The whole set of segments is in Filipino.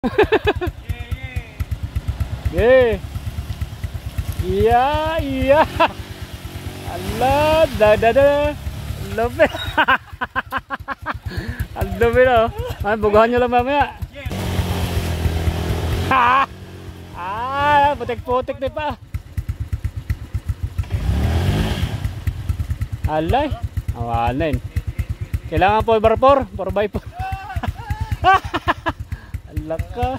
Yeah. Iya, iya. Allah, da. Love. Ang dumi na. Ay, bugahan nyo lang mamaya. Putik-putik na pa. Alay. Awanin. Kailangan 4x4. 4x4. Alak ka.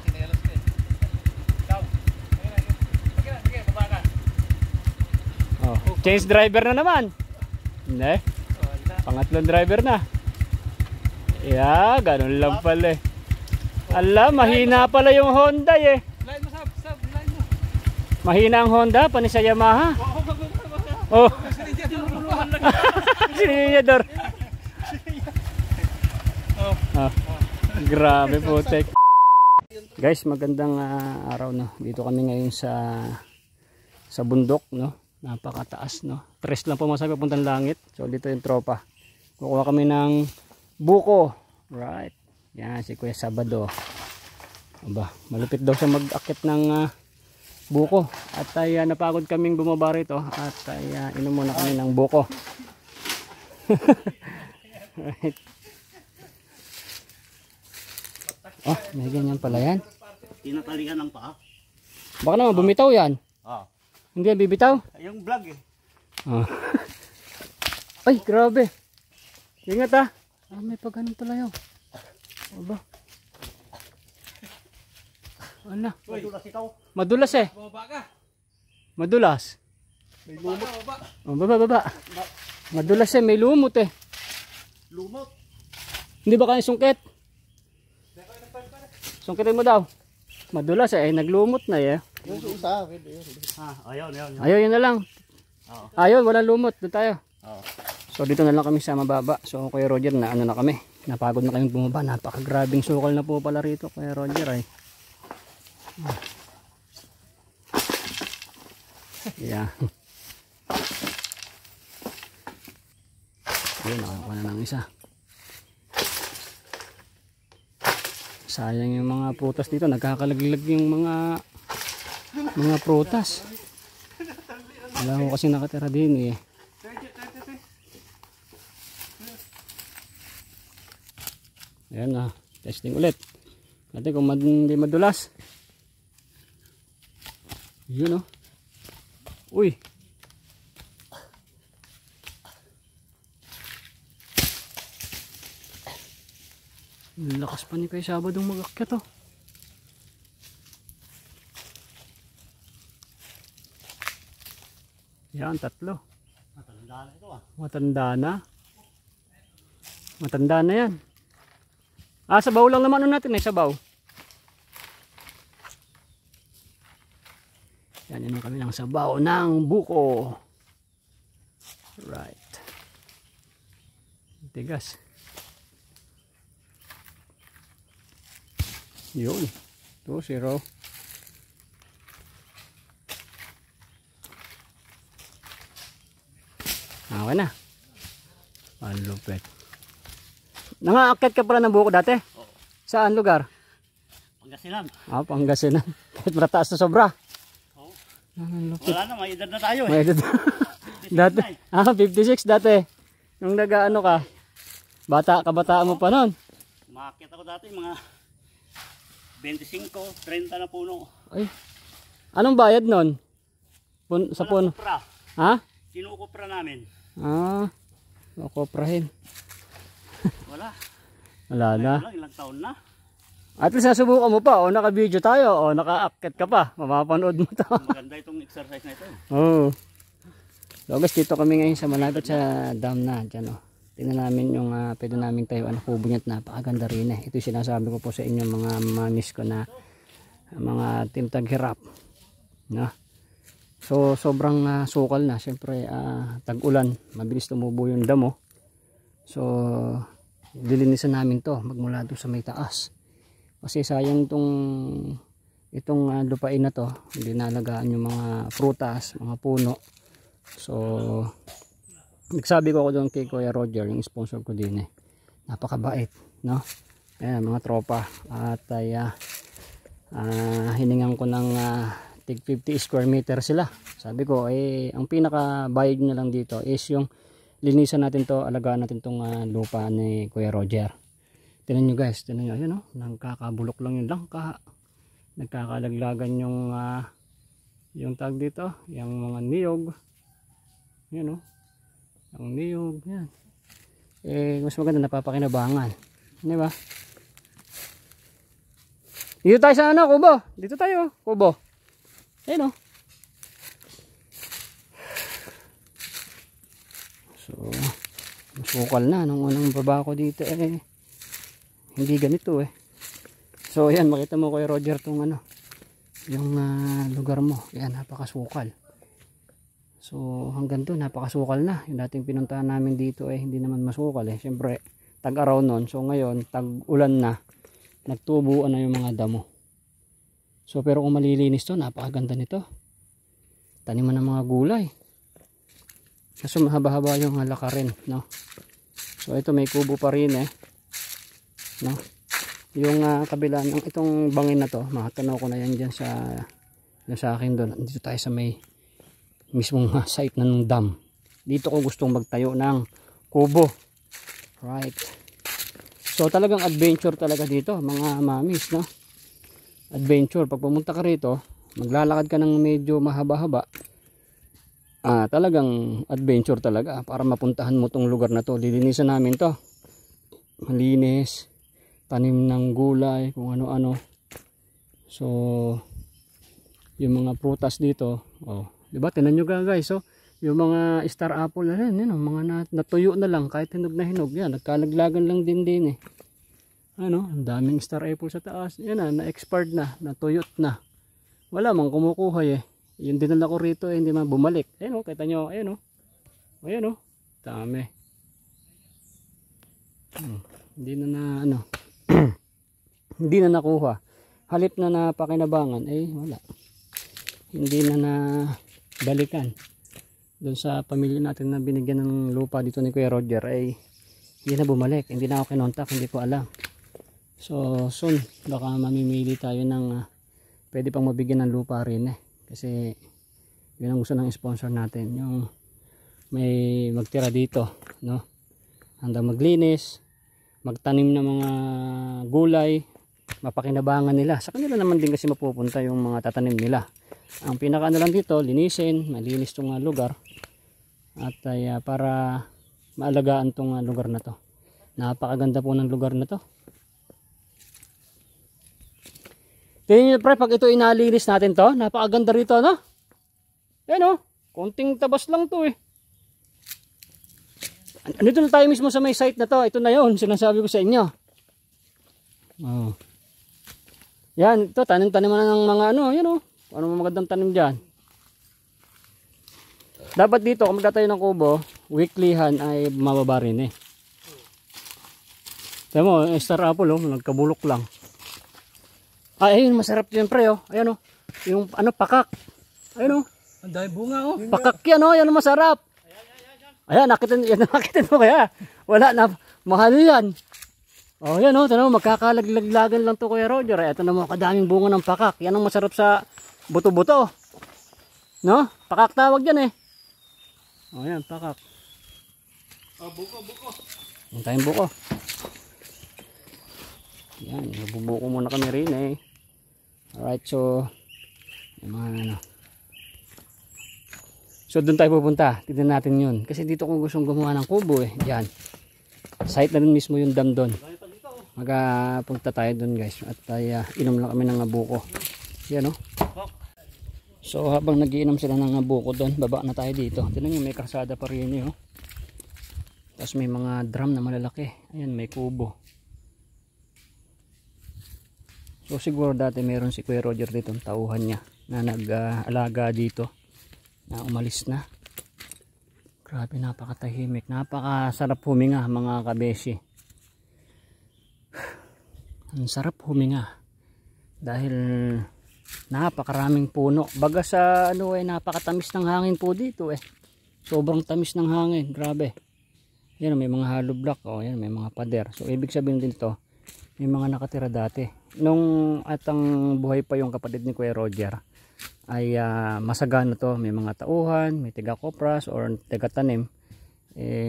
Oh, change driver na naman. Hindi. Pangatlong driver na. Yeah, ganun lang pala eh. Ala, mahina pala yung Honda eh. Mahina ang Honda, pani sa Yamaha. Oh. Sininyador. Oh. Grabe putek. Guys, magandang araw no. Dito kami ngayon sa bundok no. Napakataas no. 3 lang po masabi papuntang langit. So dito yung tropa. Kukuha kami ng buko. Right. Yan si Kuya Sabado. Aba, malupit daw siya mag-akit ng buko. At ay napagod kaming bumaba rito at ay inom muna kami ng buko. Right. Oh, may ganyan pala yan. Tinatalian ng paa. Baka naman bumitaw yan. Ah. Hindi yan bibitaw? Yung vlog eh. Oh. Ay, grabe. Ingat ah. May pagano'n pala yun. Aba. Ano? Madulas ikaw. Madulas eh. Baba ka. Madulas. May lumot. Oh, baba. Madulas eh, may lumot eh. Lumot. Hindi ba kayo sungkit? Sungkitin mo daw. Madulas eh, naglumot na eh. Yung isa. Ayun. Ayaw, yun na lang. Oo. Ayun, walang lumot. Doon tayo. Oo. So dito na lang kami sa mababa. So Kuya Roger na ano na kami. Napagod na kami bumaba. Napakagrabing sukal na po pala rito Kuya Roger ay. Yeah. Ayun, nakakuha na ng isa. Sayang yung mga prutas dito. Nagkakalaglag yung mga prutas. Wala ko kasi nakatira din eh. Ayan na. Testing ulit. Natin kung hindi madulas. Yun o. Uy. Lakas pa ni Kuya Sabadong mag-akyat oh. Yan, 3. Matanda na ito ah. Matanda na. Matanda na yan. Sabaw lang naman natin eh, sabaw. Yan naman kami ng sabaw ng buko. Right. Tigas. Yun. 2-0. Okay na. Ang lupit. Nangaakyat ka pala ng buko dati? Oo. Saan lugar? Pangasinan. Pangasinan. Kahit marataas na sobra. Oo. Ang lupit. Wala na, may edad na tayo eh. May edad. Dati. 56 dati. Nung nag-ano ka. Kabataan mo pa nun. Umakyat ako dati mga 25, 30 na puno. Ay. Anong bayad nun? Sa puno? Kopra. Ha? Kinukupra namin. Makoprahin. Wala. Wala na. Wala, ilang taon na. At least nasubukan mo pa. Naka-video tayo. Naka-akit ka pa. Mapapanood mo to. Maganda itong exercise na ito. Oo. So guys, dito kami ngayon sa malapit sa dam na. Diyan o. Tingnan namin yung pwede namin tayo kubo niya at napakaganda rin eh. Ito yung sinasabi ko po sa inyo mga mamis ko na mga timtag hirap. No? So sobrang sukal na. Siyempre tag-ulan. Mabilis tumubo yung damo. So dilinisan namin to magmula doon sa may taas. Kasi sayang itong lupain na to. Hindi nalagaan yung mga prutas, mga puno. So nagsabi ko doon kay Kuya Roger, yung sponsor ko din eh. Napakabait, no? Ayan, mga tropa. At ay hiningan ko ng tig 50 square meter sila. Sabi ko ang pinaka bayad na lang dito is yung linisan natin to, alagaan natin tong lupa ni Kuya Roger. Tingnan nyo guys, tingnan nyo, yun nagkakabulok lang yung langka, nagkakalaglagan yung tag dito, yung mga niyog, yan yung niyog, yan. Mas maganda, napapakinabangan, di ba? Dito tayo sa Kubo, dito tayo, Kubo, ayun so masukal na nung unang baba ko dito hindi ganito so yan, makita mo Kuya Roger tong yung lugar mo, yan napakasukal. So hanggang doon napakasukal na. Yung dating pinuntahan namin dito hindi naman masukal syempre tag-araw noon. So ngayon tag-ulan na, nagtubuan na yung mga damo. So pero kung malilinis to, napakaganda nito, taniman ng mga gulay. Kaso mahaba-haba yung lakarin, no? So ito may kubo pa rin no? Yung kabila ng itong bangin na to, makatanaw ko na yan dyan sa akin doon. Dito tayo sa may mismong site na ng dam. Dito ko gustong magtayo ng kubo. Right. So talagang adventure talaga dito mga mamis, no? Adventure. Pag pumunta ka rito, maglalakad ka ng medyo mahaba-haba. Talagang adventure talaga para mapuntahan mo tong lugar na to. Lilinisan namin to. Malinis. Tanim ng gulay, kung ano-ano. So, yung mga prutas dito, diba? Tingnan nyo guys, yung mga star apple na rin, mga natuyo na lang, kahit hinog na hinog, yan, nagkalaglagan lang din ang daming star apple sa taas, yan na-expired na, natuyot na. Wala mang kumukuha yung dinala ko rito, hindi man bumalik. Ayun kita nyo, ayun dami. Hindi na hindi na nakuha. Halip na napakinabangan, wala. Hindi na balikan. Doon sa pamilya natin na binigyan ng lupa dito ni Kuya Roger, hindi na bumalik. Hindi na ako kinontak, hindi ko alam. So soon, baka mamimili tayo ng pwede pang mabigyan ng lupa rin kasi yun ang gusto ng sponsor natin. Yung may magtira dito, no? Hanggang maglinis, magtanim ng mga gulay, mapakinabangan nila. Sa kanila naman din kasi mapupunta yung mga tatanim nila. Ang pinaka lang dito, linisin, malinis tong lugar. At para maalagaan tong lugar na to. Napakaganda po ng lugar na to. Tingnan nyo pre, pag ito inalinis natin to, napakaganda rito, no? Yan konting tabas lang to Andito na tayo mismo sa may site na to. Ito na yun, sinasabi ko sa inyo. Yan, ito, tanim-tanim na ng mga yan ano magandang tanim dyan. Dapat dito, kung magtatayo ng kubo, weeklyhan ay mababa rin Tiyan mo, star apple nagkabulok lang. Ayun, masarap yun pre Ayan yung pakak. Ayun ang dahil bunga pakak yan yan masarap. Ayan, nakitin mo kaya. Wala na, mahal yan. Yan tanong, magkakalaglagan lang to Kuya Roger. Ito naman kadaming bunga ng pakak. Yan ang masarap sa buto-buto. No? Pakak tawag yan yan, pakak. Buko. Yan tayong buko. Yan, nabubuko muna kami rin Alright, so yung mga so doon tayo pupunta. Tignan natin yun. Kasi dito kung gustong gumawa ng kubo Diyan. Site na rin mismo yung dam doon. Magpunta tayo doon guys. At inom lang kami ng buko. Yan So habang nagiinom sila ng buko doon, baba na tayo dito. Tignan nyo, may karsada pa rin Tapos may mga drum na malalaki. Ayan, may kubo. So siguro dati meron si Kuya Roger dito, tauhan niya na nag-alaga dito. Na umalis na. Grabe, napakatahimik, napakasarap huminga mga kabeshi. Ang sarap huminga dahil napakaraming puno. Baga sa napakatamis ng hangin po dito Sobrang tamis ng hangin, grabe. Yan, may mga hollow block yan, may mga pader. So ibig sabihin din ito, may mga nakatira dati. nung atang buhay pa yung kapatid ni Kuya Roger ay masagana to, may mga tauhan, may tiga kopras or tiga tanim.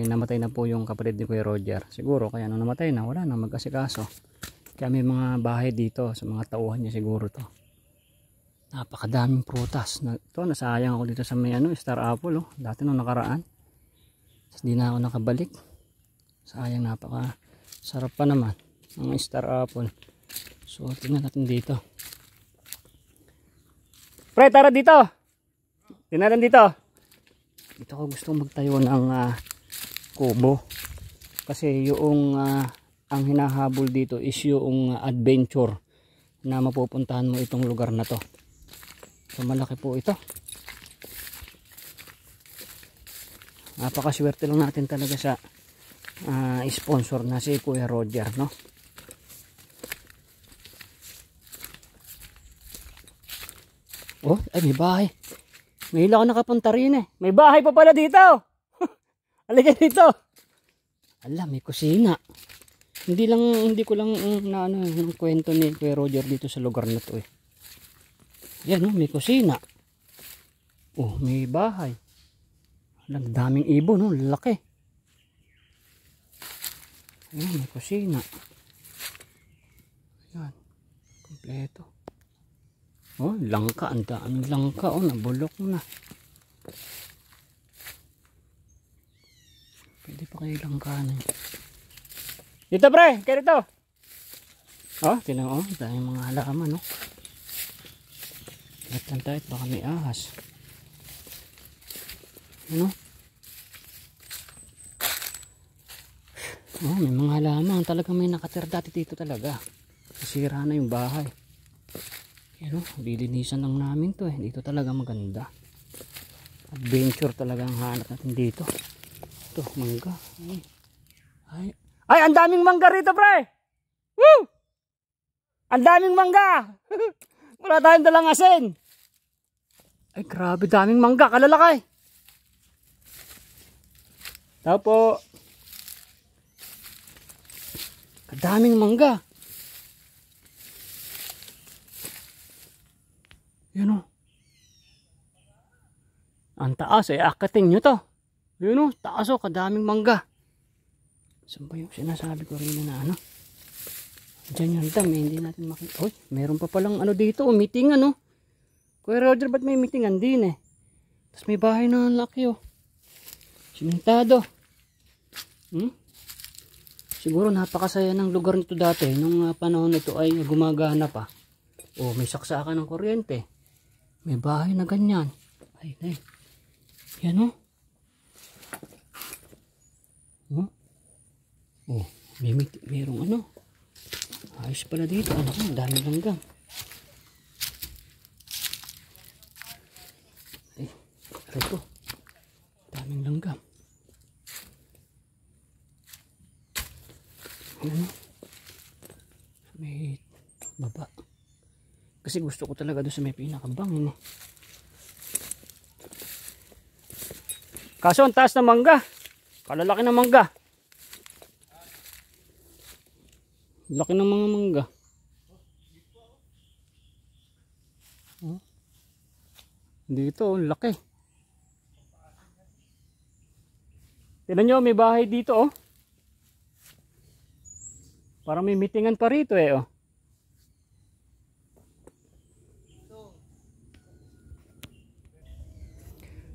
Namatay na po yung kapatid ni Kuya Roger. Siguro kaya nung namatay na, wala na mag-asikaso. Kaya may mga bahay dito sa mga tauhan niya siguro to. Napakadaming prutas. Ito, nasayang ako dito sa may star apple. Oh. Dati nung nakaraan. Hindi na ako nakabalik. Sayang, napaka sarap pa naman ng star apple. So, tingnan natin dito. Pre, tara dito. Tingnan dito. Dito ko gusto magtayo ng kubo. Kasi yung ang hinahabol dito is yung adventure na mapupuntahan mo itong lugar na to. So malaki po ito. Napakaswerte lang natin talaga sa sponsor na si Kuya Roger, no? Oh, ay may bahay. May ilaw nakapunta rin eh. May bahay pa pala dito. Halika dito. Ala, may kusina. Hindi ko lang yung kwento ni Kuya Roger dito sa lugar na to eh. Yan oh, may kusina. Oh, may bahay. Ang daming ibon, no? Laki. Ayan, may kusina. Ayan, kompleto. Oh, langka, ang daming langka. Oh, nabulok na. Pwede pa kayo langkanan. Dito pre, kaya dito. Oh, tinan mo, daming mga halaman, no? Ingat lang tayo, baka may ahas. Ano? Oh, may mga halaman. Talagang may nakatira dati dito talaga. Nasira na yung bahay. Ano, lilinisan lang namin to eh. Dito talaga maganda. Adventure talaga ang hanap natin dito. Ito, mangga. Ay, ang daming mangga rito, pre! Woo! Ang daming mangga! Wala tayong dalang asin. Ay, grabe, daming mangga. Kalalakay. Tapo. Kadaming mangga. Yun o. Ang taas eh, akating nyo to. Yun o, taas o, kadaming mangga. Saan ba yung sinasabi ko rin na ano? Diyan yung dam, hindi natin makita. Uy, meron pa palang ano dito, meeting ano. Kuya Roger, ba't may meetingan din eh? Tapos may bahay na laki oh. Simentado. Siguro napakasaya ng lugar nito dati. Nung panahon nito ay gumagana pa. Oh, may saksakan ng kuryente. May bahay na ganyan. Ay, ay. Yan oh. Oh, merong ano. Ayos pala dito. Ano ko, dami langgam. Ay, aray ko. Daming langgam. Ano? May baba. Kasi gusto ko talaga doon sa may pinakabangin eh. Kaso ang taas ng mangga. Kalalaki ng mangga. Laki ng mga mangga. Oh. Dito, laki. Tignan nyo, may bahay dito oh. Parang may meetingan pa rito eh oh.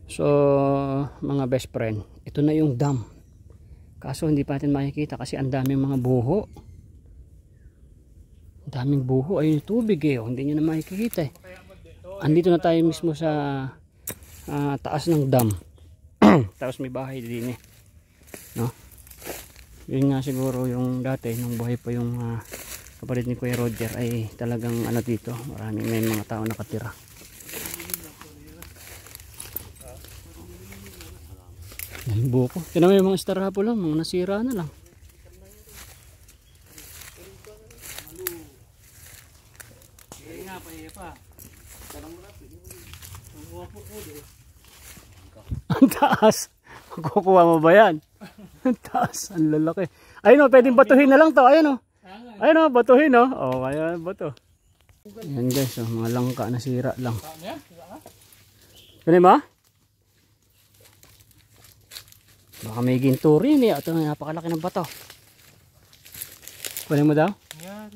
So, mga best friend, ito na yung dam. Kaso hindi pa natin makikita kasi ang daming mga buho. Ang daming buho, ayun yung tubig eh oh. Hindi nyo na makikita eh. Andito na tayo mismo sa taas ng dam. Tapos may bahay din eh. No? Yun nga siguro yung dati nung buhay pa yung kapatid ni Kuya Roger ay talagang ano dito, maraming may mga tao nakatira. Yung buko. Tinan mo yung mga star apple lang, mga nasira na lang. Ang taas. Kukuha mo ba yan? Ang taas. Ang lalaki. Ayun o, pwedeng batuhin na lang to. Ayun o. Ayun o, batuhin o. O, kaya bato. Yan guys, oh, mga langka na sira lang. Kunin mo? Baka may ginto rin eh. Ito, napakalaki ng bato. Kunin mo daw? Yan.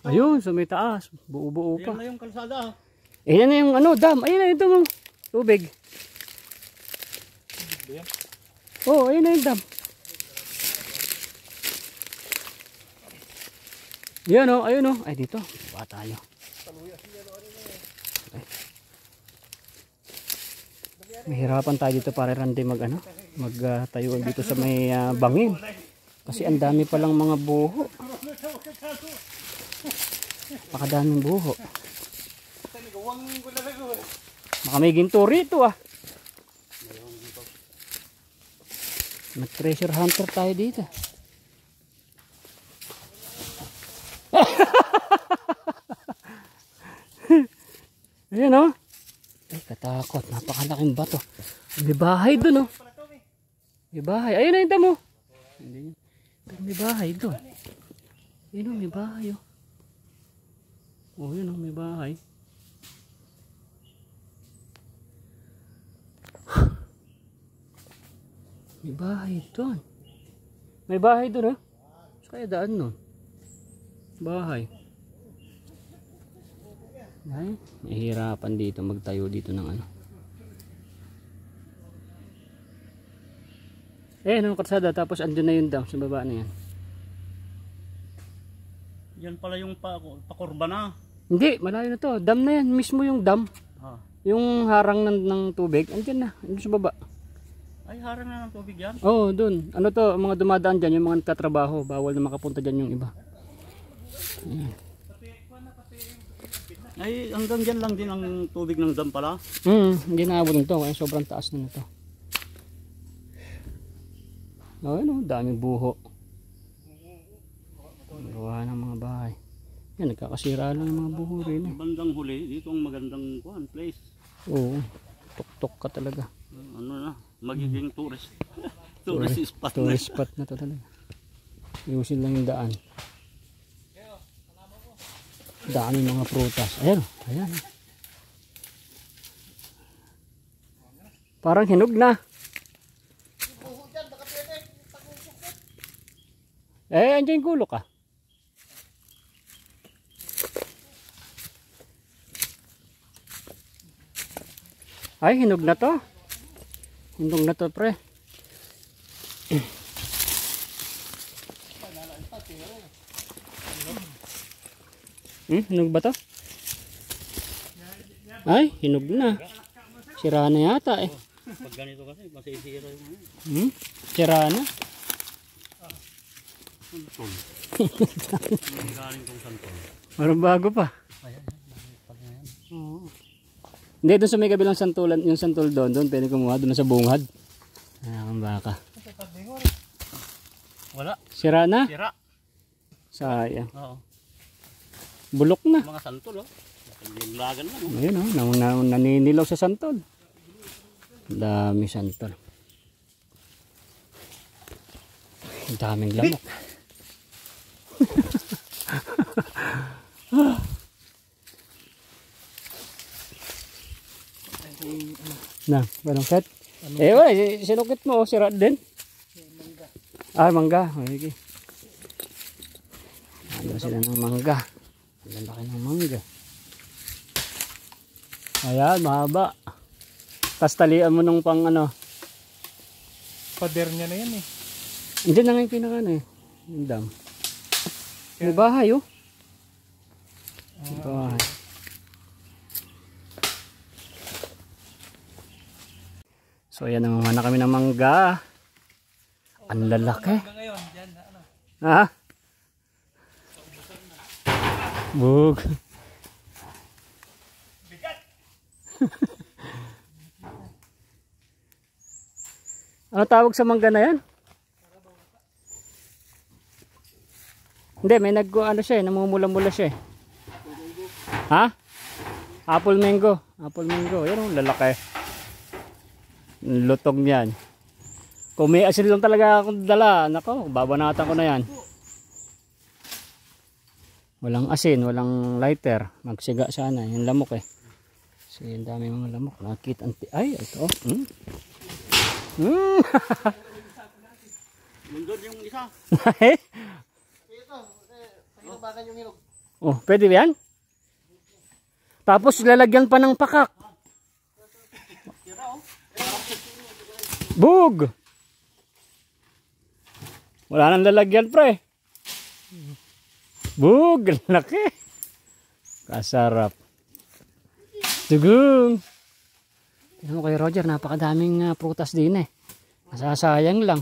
Ayun, sa may taas. Buo-buo pa. Ayan na yung kalsada. Ayan na yung ano, dam. Ayun na ito mo. Tubig. Oh, ayun na yung dam. Yan o, ayun o. Ay, dito. Buka tayo. Ay. Mahirapan tayo dito para Randy magtayo dito sa may bangin. Kasi ang dami palang mga buho. Pakadaming buho. Baka may ginto rito ah. Mag-treasure hunter tayo dito. Ayan o. Ay, katakot. Napakalaking bato. May bahay dun o. May bahay. Ayun na yung damo. Pero may bahay dun. Ayun o, may bahay o. Oh, yun o, may bahay. May bahay dun. May bahay dun o. Kaya daan nun. Bahay. Ay, nahihirapan dito magtayo dito ng ano. Ang kalsada tapos andun na yung dam sa baba na yan. Yan pala yung pakurba na. Hindi, malayo na to. Dam na yan, mismo yung dam. Yung harang ng tubig, andyan na, andun sa baba. Ay, harang na ng tubig yan? Oo, dun. Ano to, mga dumadaan dyan, yung mga nagtatrabaho, bawal na makapunta dyan yung iba. Ayan. Ay, hanggang dyan lang din ang tubig ng dam pala. Hindi naabot nito, kaya sobrang taas na nito. Ayun o, daming buho. Gawa ng mga bahay. Yan, nagkakasira lang ng mga buho rin eh. Bandang huli, dito ang magandang place. Oo, tok-tok ka talaga. Ano na, magiging tourist. Tourist spot na. Tourist spot na to talaga. Iusin lang yung daan. Dami mga prutas. Ayan, ayan. Parang hinog na. Andiyan yung gulok ah. Ay, hinog na to. Hinog na to, pre. Hinog ba to? Ay, hinog na. Sira na yata eh. Pag ganito kasi, masisira yung ano. Sira na. Santol. Galing kong santol. Parang bago pa. Hindi, doon sa may kabilang santulan, yung santol doon pwede kumuha doon sa bungad. Ayan ang baka. Wala. Sira na? Sira. Sayang. Oo. Bulok na. Mga santol oh. Yung lagan lang oh. Ayun oh, naninilaw sa santol. Dami santol. Daming lamok. Na, walang set. Wala, sinukit mo, sira din. Mangga. Okay. Ano sila ng mangga. Ang laki ng mangga. Ayan, mahaba. Tapos talian mo nung pang ano. Pader niya na yan eh. Hindi na nga yung pinaka ano eh. Yung dam. May bahay oh. May bahay. So ayan, nangunga na kami ng mangga. Ang lalaki. Ngayon, dyan na ano. Ha? Bug. Bigat! Ano tawag sa mangga na yan? Hindi, may ano siya eh, namumula-mula siya eh. Ha? Apple mango. Apple mango. Yan o, lalaki. Lutog niyan. Kung may asin lang talaga akong dala, nako, babanatan ko na yan. Walang asin, walang lighter. Magsiga sana yung lamok eh. So yung dami mga lamok. Nakita ay ito. Mundod yung isa. Oh, pwede ba yan? Tapos lalagyan pa ng pakak. Bug! Wala nang lalagyan pre. Bug! Laki! Kasarap. Tugong! Tignan mo kay Roger, napakadaming prutas din eh. Masasayang lang.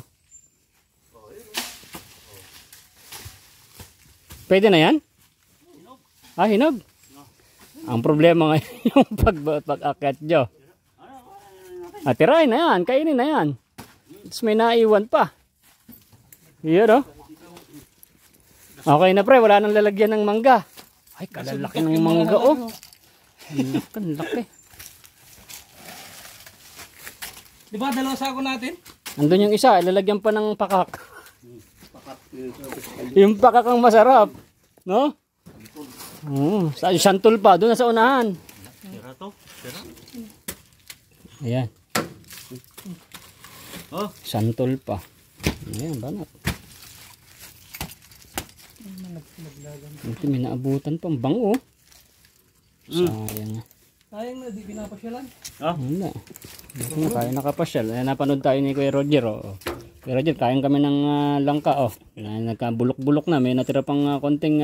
Pwede na yan? Ah, hinog. Ang problema ngayon yung pag-akyat nyo. Tirain na yan, kainin na yan. Tapos may naiwan pa. Yun o. Okay na pre, wala nang lalagyan ng mangga. Ay, kalalaki ng mangga oh. Ang laki. Di ba dalawa sako natin? Andun yung isa, lalagyan pa ng pakak. Yung pakak ang masarap. No? Santol pa, doon na sa unahan. Tira to. Tira. Ayan. Oh. Santol pa. Ayan, banat. Ito, may naabutan pa. Ang bango. Sayang. Sayang na, di pinapasyalan. Wala. Ito na tayo nakapasyal. Napanood tayo ni Kuya Roger. Oh. Kuya Roger, kain kami ng langka. Oh. Nagkabulok-bulok na. May natira pang konting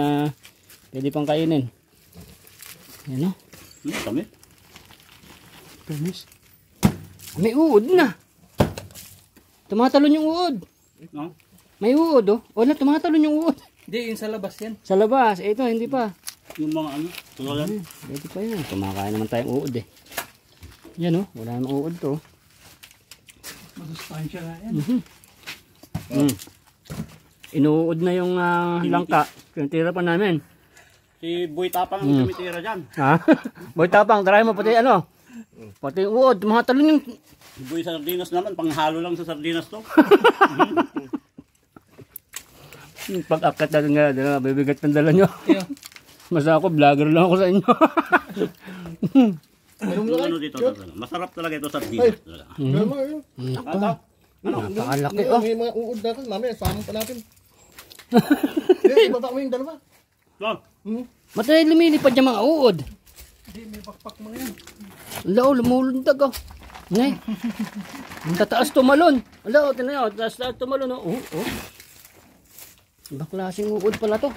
pwede pang kainin. Yan o. Kami? Permis. May uod na. Tumatalon yung uod. No? May uod oh. Wala, tumatalon yung uod. Hindi, yung sa labas yan. Sa labas. Ito, hindi pa. Yung mga ano, tulalan. Pwede pa yan. Kumakain naman tayong uod eh. Yan oh. Wala namang uod to. Masustansya nga yan. Inuud na yung langka. Tira pa namin. Si Boy Tapang ang tumitira dyan. Ha? Boy Tapang, try mo pati ano? Pati yung uod. Tumatalon yung... Si Boy Sardinas naman, panghalo lang sa sardinas to. Pag-akat natin nga, bibigat ng dala nyo. Mas ako, vlogger lang ako sa inyo. Ano dito? Masarap talaga ito sardinas. Napakalaki oh. May mga uod na kan, mamaya sama pa natin. Ibaba mo yung dalawa. Matay lumilipad yung mga uod. Hindi, may pakpak mga yan. Ala, lumulundag oh. Ngay. Ang tataas tumalon. Ala, tinayaw, taas tumalon oh. Ibang klaseng uod pala to.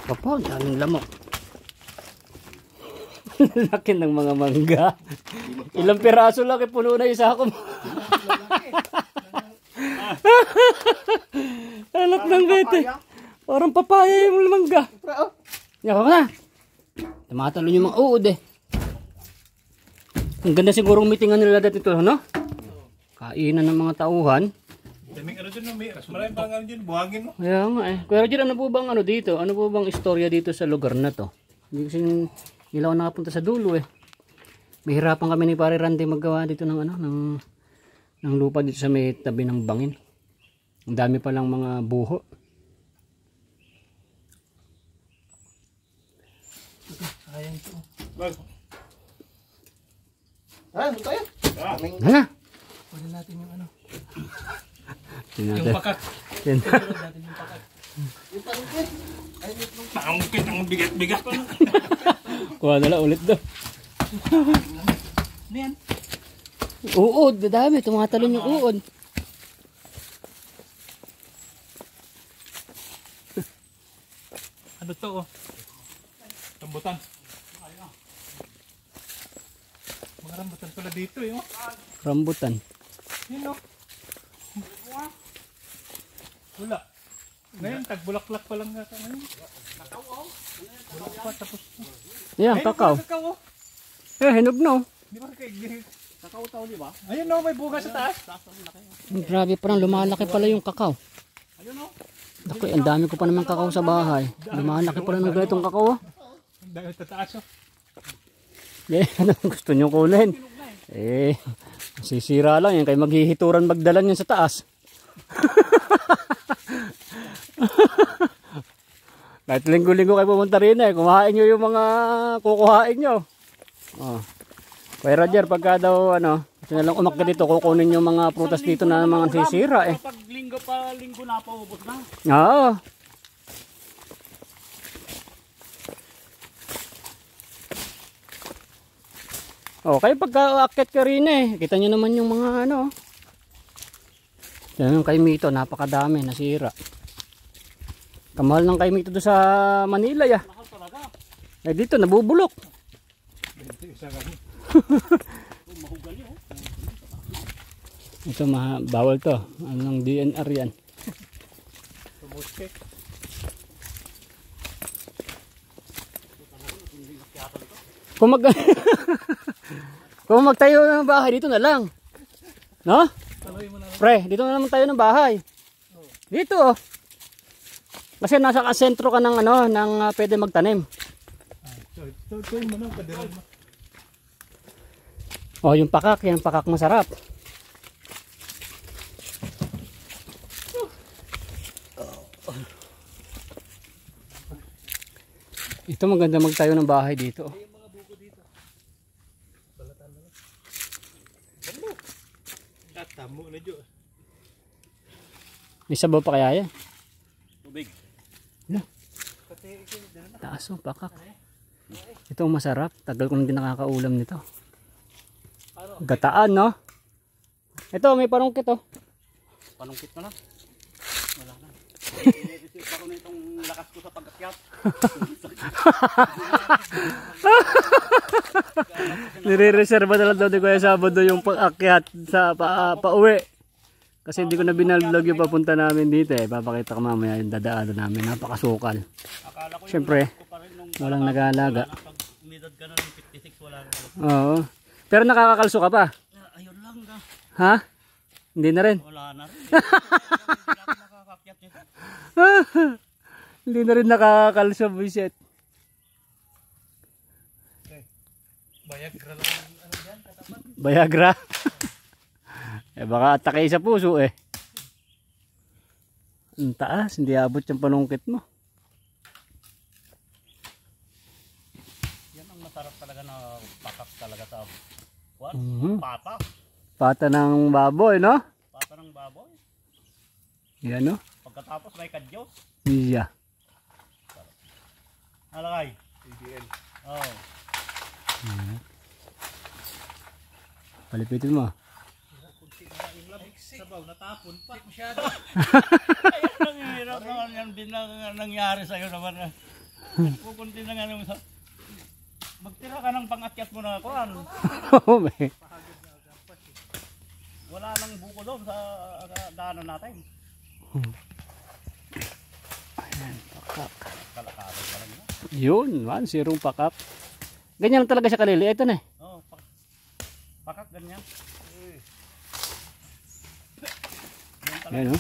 Papa, daming lamok. Laki ng mga mangga. Ilang piraso laki, puno na isa ako. Anak ng bete. Parang papaya yung mangga. Yaka ka na. Tumatalon yung mga uod eh. Ang ganda sigurong meetingan nila dati ito, no? Kainan ng mga tauhan. Daming ano dyan, maraming pang ano dyan, buhangin mo. Kaya nga eh. Kuya Roger, ano po bang ano dito? Ano po bang istorya dito sa lugar na to? Hindi kasi ilaw nakapunta sa dulo eh. Mahirapan kami ni Pare Randy maggawa dito ng ano, ng lupa dito sa may tabi ng bangin. Ang dami pa lang mga buho. Sayang ito. Ano tayo? Hala! Pwede natin yung ano. Tingnan Yung natin. pakak. Tingnan. Pwede natin yung pakak. Pangkit ang bigat-bigat ko. Kuha na lang ulit daw. Ano yan? Uod, dadami. Tumatalon yung uod. Ano to oh? Rambutan. Mga rambutan pala dito eh oh. Rambutan. Yun oh. Wala. Ngayon, tagbulaklak pa lang nga ngayon. Kakao oh. Bulak pa tapos. Yan, kakao. Kakao oh. Hinog na oh. Di ba kay Kakao tao, di ba? ayun oh, may buga sa taas. Grabe, parang lumalaki pala yung kakao. Ayun o. Ako, ang dami ko pa naman kakao sa bahay. Lumalaki pala ng ganitong kakao. Ang dami sa taas oh. Eh, ano gusto nyo kunin? Sisira lang yan. Kaya maghihituran magdalan yan sa taas. Kahit linggo-linggo kayo pumunta rin eh. Kumahain nyo yung mga kukuhain nyo. Oh. Kaya Roger, pagka daw ano, gusto na lang umakyat dito, kukunin yung mga prutas dito na mga sisira eh. Pag linggo pa linggo na paubos na. Oo. Oh, kayo pagka aakyat ka rin eh. Kita nyo naman yung mga ano. Yan yung kaimito, napakadami, nasira. Kamahal ng kaimito doon sa Manila ya. Mahal talaga. Eh dito, nabubulok. Mahugali oh. Ito, bawal to. Anong DNR yan? Tumuske. Kung mag kung magtayo ng bahay dito na lang. No? Pre, dito na naman tayo ng bahay. Dito oh. Kasi nasa sentro ka ng ano, ng pwede magtanim. Ito mo na, kadiran mo. Oh, yung pakak, yan pakak masarap. Ito maganda magtayo ng bahay dito. Tamo na dyo. May sabaw pa kaya yan? Tubig. Taas oh, pakak. Ito ang masarap. Tagal ko nang din nakakaulam nito. Gataan, no? Ito, may parungkit oh. Panungkit na lang. Wala na. I-receive ako na itong lakas ko sa pag-akyat. Nire-reserva na lang daw ni Kuya Sabado yung pag-akyat sa pauwi. Kasi hindi ko na binalog yung papunta namin dito eh. Papakita ko mamaya yung dadaanan namin. Napakasukal. Akala ko yung Siyempre, lakas ko pa rin nung walang nag-aalaga. pag umidad ka na ng 56 wala na. Oo. Pero nakakakalso ka pa? Ayun lang na. Ha? Hindi na rin. Wala na rin. Hindi ako nakakakyat nito. Hindi na rin nakakakalso, Biset. Bayagra lang ano dyan, katapat. Bayagra. Eh baka atake sa puso eh. Ang taas, hindi abot yung panungkit mo. Yan ang masarap talaga na pakak talaga sa what? Pata. Pata ng baboy, no? Pata ng baboy. Yan, no? Pagkatapos may kadyos. Iya. Halakay. ADL. Oh. Palipitin mo. Sabaw, natapon pa. Masyado. Ayun ang hirap naman yan din na nangyari sa'yo naman. Pupunti na nga naman sa... Magtira ka ng pangakyat mo na kuhan. Oo, may. Wala nang buko doon sa daanan natin. Ayan, pakak. Kalakaran pa lang yun. Yun, man, sirong pakak. Ganyan lang talaga siya kalili. Ito na eh. Oh, pakak ganyan. Ayan, no?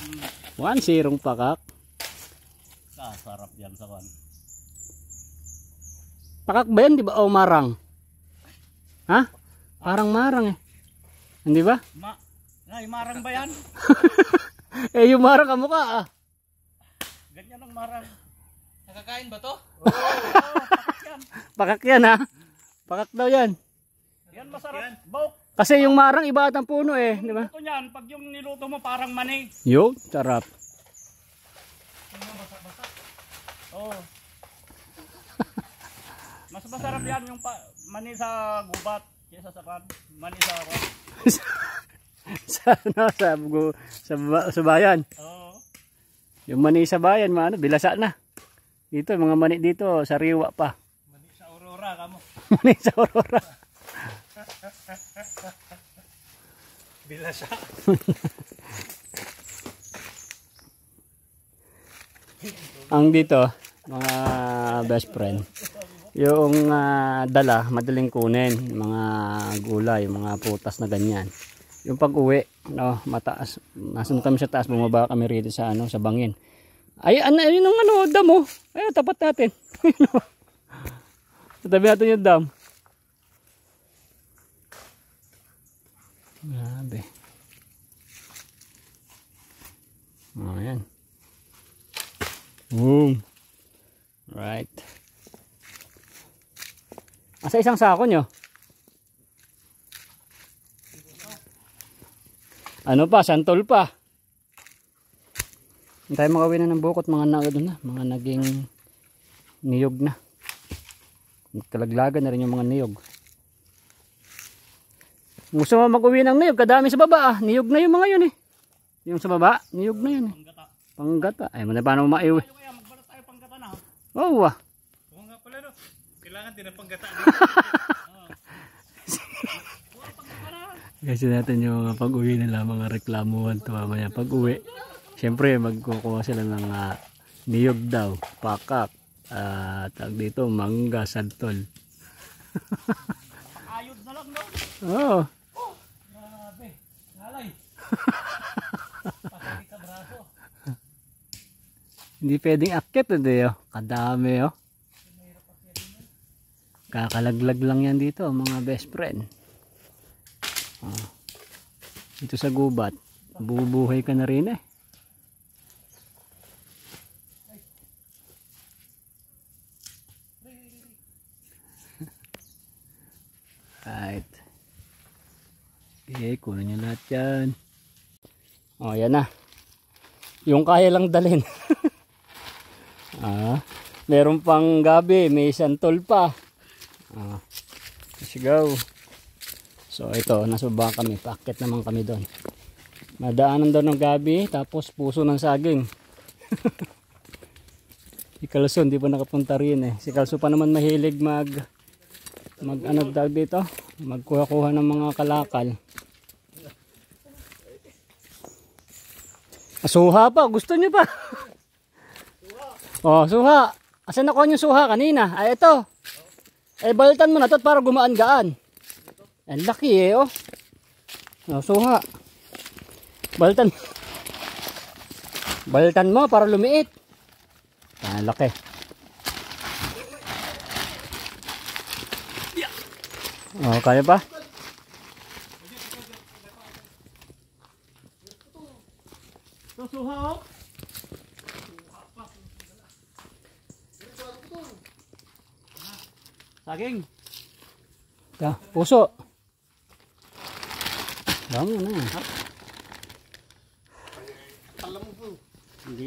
One, sirong pakak. Sarap yan sa kan. Pakak ba yan, di ba? O marang? Ha? Parang marang eh. Hindi ba? Marang ba yan? Eh, yung marang kamukha ah. Ganyan ang marang. Nakakain ba to? Pakak yan. Pakak yan ha. Pakak daw yan. Yan masarap. Bawk. Kasi yung marang iba at ang puno eh. Di ba? Ito yan, pag yung niluto mo parang mani. Yo, sarap. Oh. Mas masarap yan yung mani sa gubat kaysa sa kan. Mani sa sa bayan. oh. Yung mani sa bayan, bilasa na. Dito, mga mani dito, sariwa pa. Mani sa Aurora, kamo. Mani sa Aurora. Bila siya. Ang dito, mga best friend, yung dala, madaling kunin, mga gulay, mga putas na ganyan. Yung pag-uwi, no, mataas, nasunod kami sa taas, bumaba kami rito sa sa bangin. Ay, ayun ang dam oh. Ayun, tapat natin. Tatabi natin yung dam. Grabe. Oh, ayan. Boom. Sa isang sako nyo. Ano pa, santol pa. Hindi tayo makawin na ng bukot, mga mga naging niyog na. Kalaglagan na rin yung mga niyog. Gusto mo mag-uwi ng niyog, kadami sa baba ah. Niyog na yung mga yun eh. Yung sa baba, niyog na yun eh. Panggata. Ay, paano mo maiwi? Magbalat tayo panggata na. Oo ah. Oo nga pala no. Kailangan din ang panggata. Kasi natin yung pag-uwi nila, mga reklamuhan to mamaya. Pag-uwi, siyempre magkukuha sila ng niyog daw, pakak, tag dito, mangga, santol. Ayod na lang daw. Oo. Grabe. Nalay. Pasakit sa braso. Hindi pwedeng akit, hindi oh. Kadami oh. Kakalaglag lang yan dito, mga best friend. Dito sa gubat, bubuhay ka na rin eh. Right. Okay, kunin nyo lahat yan. O, yan na. Yung kaya lang dalhin. Meron pang gabi, may santol pa. Let's go. So ito, nasubukan kami, paakit naman kami doon. Madaanan daw ng gabi, tapos puso ng saging. Si Kalso hindi pa nakapunta rin eh. Si Kalso pa naman mahilig mag ano daw dito, magkuha-kuha ng mga kalakal. Suha pa, gusto niyo pa? Oh, suha. Asan nakuha yung suha kanina? Ay ito. Eh baltan mo na to para gumaan-gaan. Ang laki eh oh. Oh, suha. Baltan. Baltan mo para lumiit. Ang laki. Oh, kaya pa? Susuha oh. Saging. Puso. Dami na.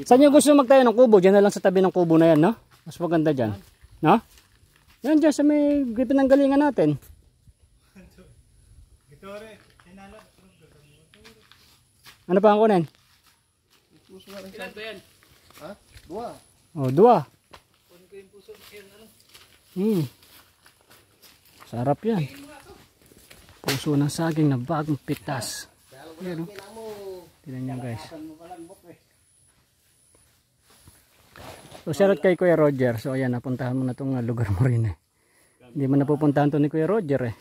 Saan nyo gusto magtayo ng kubo? Diyan na lang sa tabi ng kubo na yan, no? Mas maganda dyan. No? Yan dyan sa may pinanggalingan natin. Ano pa ang kunin? Ilan ba yan? Ha? Dua. Oh, dua. Kunin ko yung puso. Sarap yan. Puso ng saging na bagong pitas. Yan, tignan nyo guys. So shoutout kay Kuya Roger. So ayan, napuntahan mo na itong lugar mo rin eh. Hindi mo napupuntahan to ni Kuya Roger eh.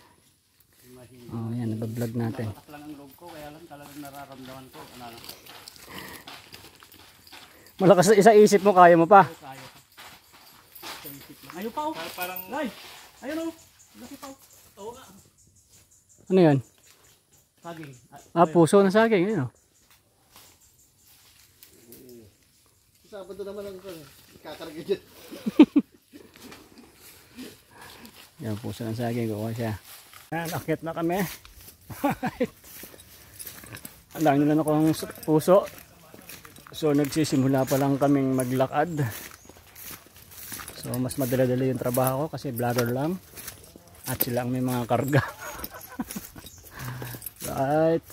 Oh, yan, nabablog natin. Malakas lang ang loob ko, kaya lang talagang nararamdaman ko. Ano lang. Malakas sa isip mo, kaya mo pa. Kaya pa. Sa isip lang. Ayun pa oh. Parang Ay! Ayun oh. Laki pa oh. Oo nga. Ano yan? Saging. Puso ng saging. Ayun, oh. Sabado naman ang kakarga dyan. Yan, puso ng saging. Kuha siya. Ayan, akit na kami. Alam nyo na akong puso. So nagsisimula pa lang kaming maglakad. So mas madala-dala yung trabaho ko kasi vlogger lang. At sila ang may mga karga. Right.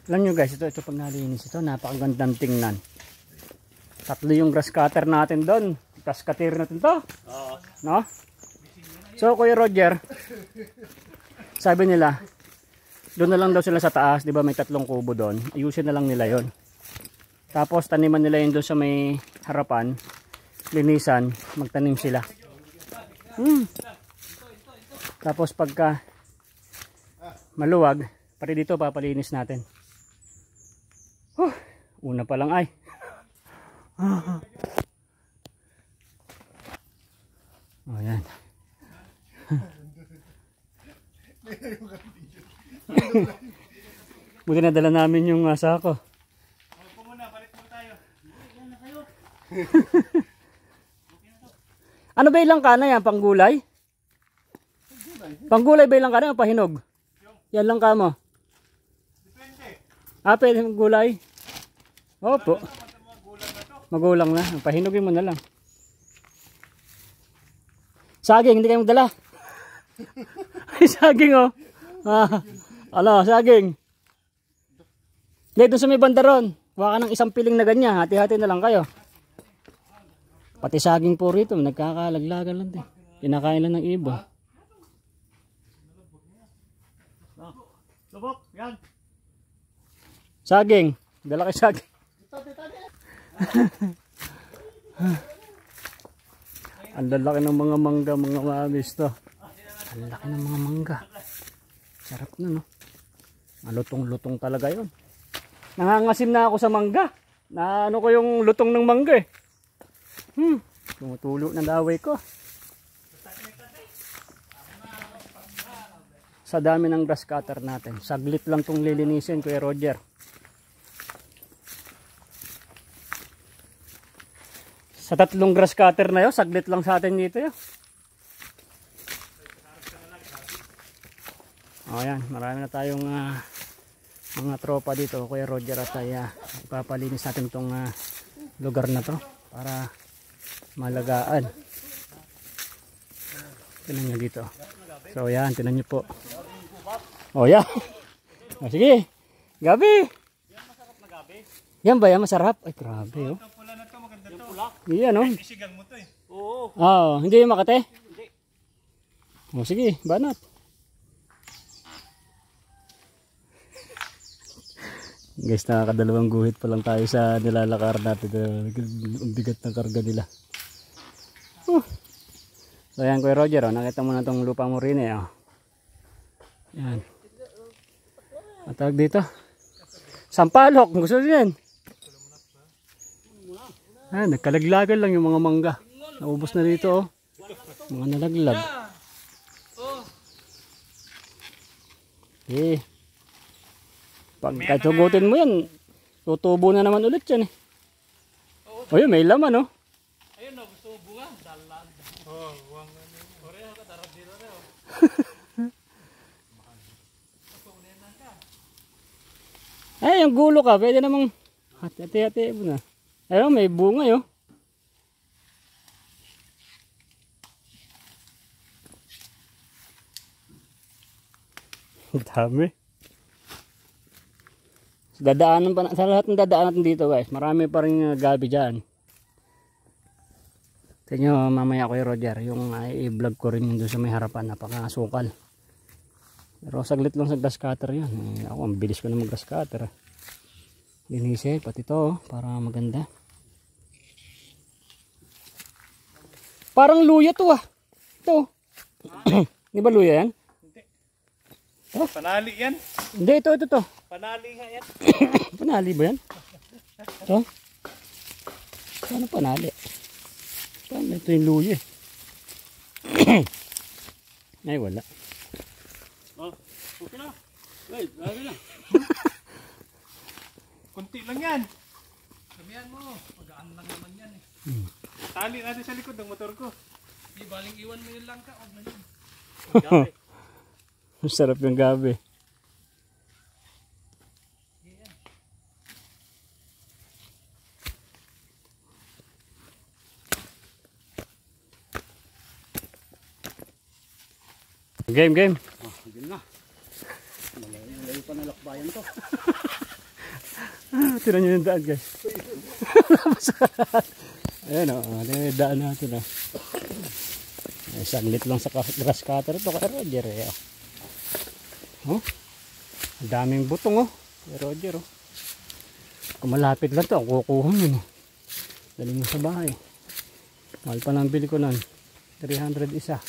Alam nyo guys, ito pag nalinis ito, napakagandang tingnan. 3 yung grass cutter natin doon. Grass cutter natin to. No? So Kuya Roger, sabi nila, doon na lang daw sila sa taas, di ba may 3 kubo doon. Ayusin na lang nila yon. Tapos taniman nila yun doon sa may harapan, linisan, magtanim sila. Tapos pagka maluwag, pati dito papalinis natin. Una pa lang ay. Oh, yan. Buti na dala namin yung sako. Opo muna, balik muna tayo. Ano ba ilang kana yan? Panggulay? Panggulay ba ilang kana o pahinog? Yan lang ka mo. Ah, pwede gulay. Opo. Magulang na. Pahinugin mo na lang. Saging, hindi kayo magdala. Ay, saging oh. Ah, ano, saging. Dito sa may bandaron. Kuha ka ng isang piling na ganyan. Hati-hati na lang kayo. Pati saging po rito. Nagkakalaglagan lang din. Kinakain lang ng ibon. Lubok, yan. Saging. Dala kay saging. Ang lalaki ng mga mangga, mga mamis to. Ang laki ng mga mangga. Sarap na, no? Malutong-lutong talaga yun. Nangangasim na ako sa mangga. Na ano ko yung lutong ng mangga eh. Tumutulo ng laway ko. Sa dami ng grass cutter natin. Saglit lang tong lilinisin, Kuya Roger. Sa 3 grass cutter na yun, saglit lang sa atin dito yun. O yan, marami na tayong mga tropa dito, Kuya Roger, at ay ipapalinis natin itong lugar na to para malagaan. Tinan nyo dito. So yan, tinan nyo po. O yan. O sige, gabi. Yan ba yan, masarap? Ay grabe oh. Iyan oh. Isigang mo to eh. Oo. Oo, hindi yung Makate? Hindi. O sige, banat. Guys, nakakadalawang guhit pa lang tayo sa nilalakar natin. Ang bigat ng karga nila. So yan, Kuya Roger, oh, nakita mo na itong lupa mo rin eh. Oh. Yan. Matawag dito. Sampalok, gusto nyo yan. Nagkalaglagan lang yung mga mangga. Naubos na dito oh. Mga nalaglag. Eh. Pag katugutin mo yan, tutubo na naman ulit yan eh. O yun, may laman oh. Ayun o, gusto mo bunga? Dalan. Oo, wang Korea ka, darap dito na o. Ay, yung gulo ka, pwede namang hati-hati mo na. Ayun, may bunga yun. Dami. Dadaanan pa sa lahat ng dadaanan natin dito guys. Marami pa rin gabi dyan. Tingnan nyo mamaya Kuya Roger. Yung i-vlog ko rin yung doon sa may harapan. Napakasukal. Pero saglit lang sa grass cutter yun. Ako ang bilis ko na mag grass cutter. Linisin pati to para maganda. Parang luya to ah. Ito. Di ba luya yan? Panali yan. Hindi, ito. Panali nga yan. Panali ba yan? Ito? Ano panali? Paano ito yung luya eh? Ay, wala. Oh, okay na. Wait, lagi na. Kunti lang yan. Sabihan mo, magaan lang naman yan eh. Tali natin sa likod ng motor ko. Di baling iwan mo yung langka, huwag na yun. Sarap yung gabi. Game. Oh, hindi na. Malayo pa na lakbayan to. Tinan nyo yung daan guys. Ayan o, yung daan natin o. Saglit lang sa grass cutter ito kay Roger eh. Oh, ang daming butong oh. Kay Roger oh. Kung malapit lang to, kukuha mo yun oh. Dali mo sa bahay. Mahal pa lang bili ko nun. 300 isa.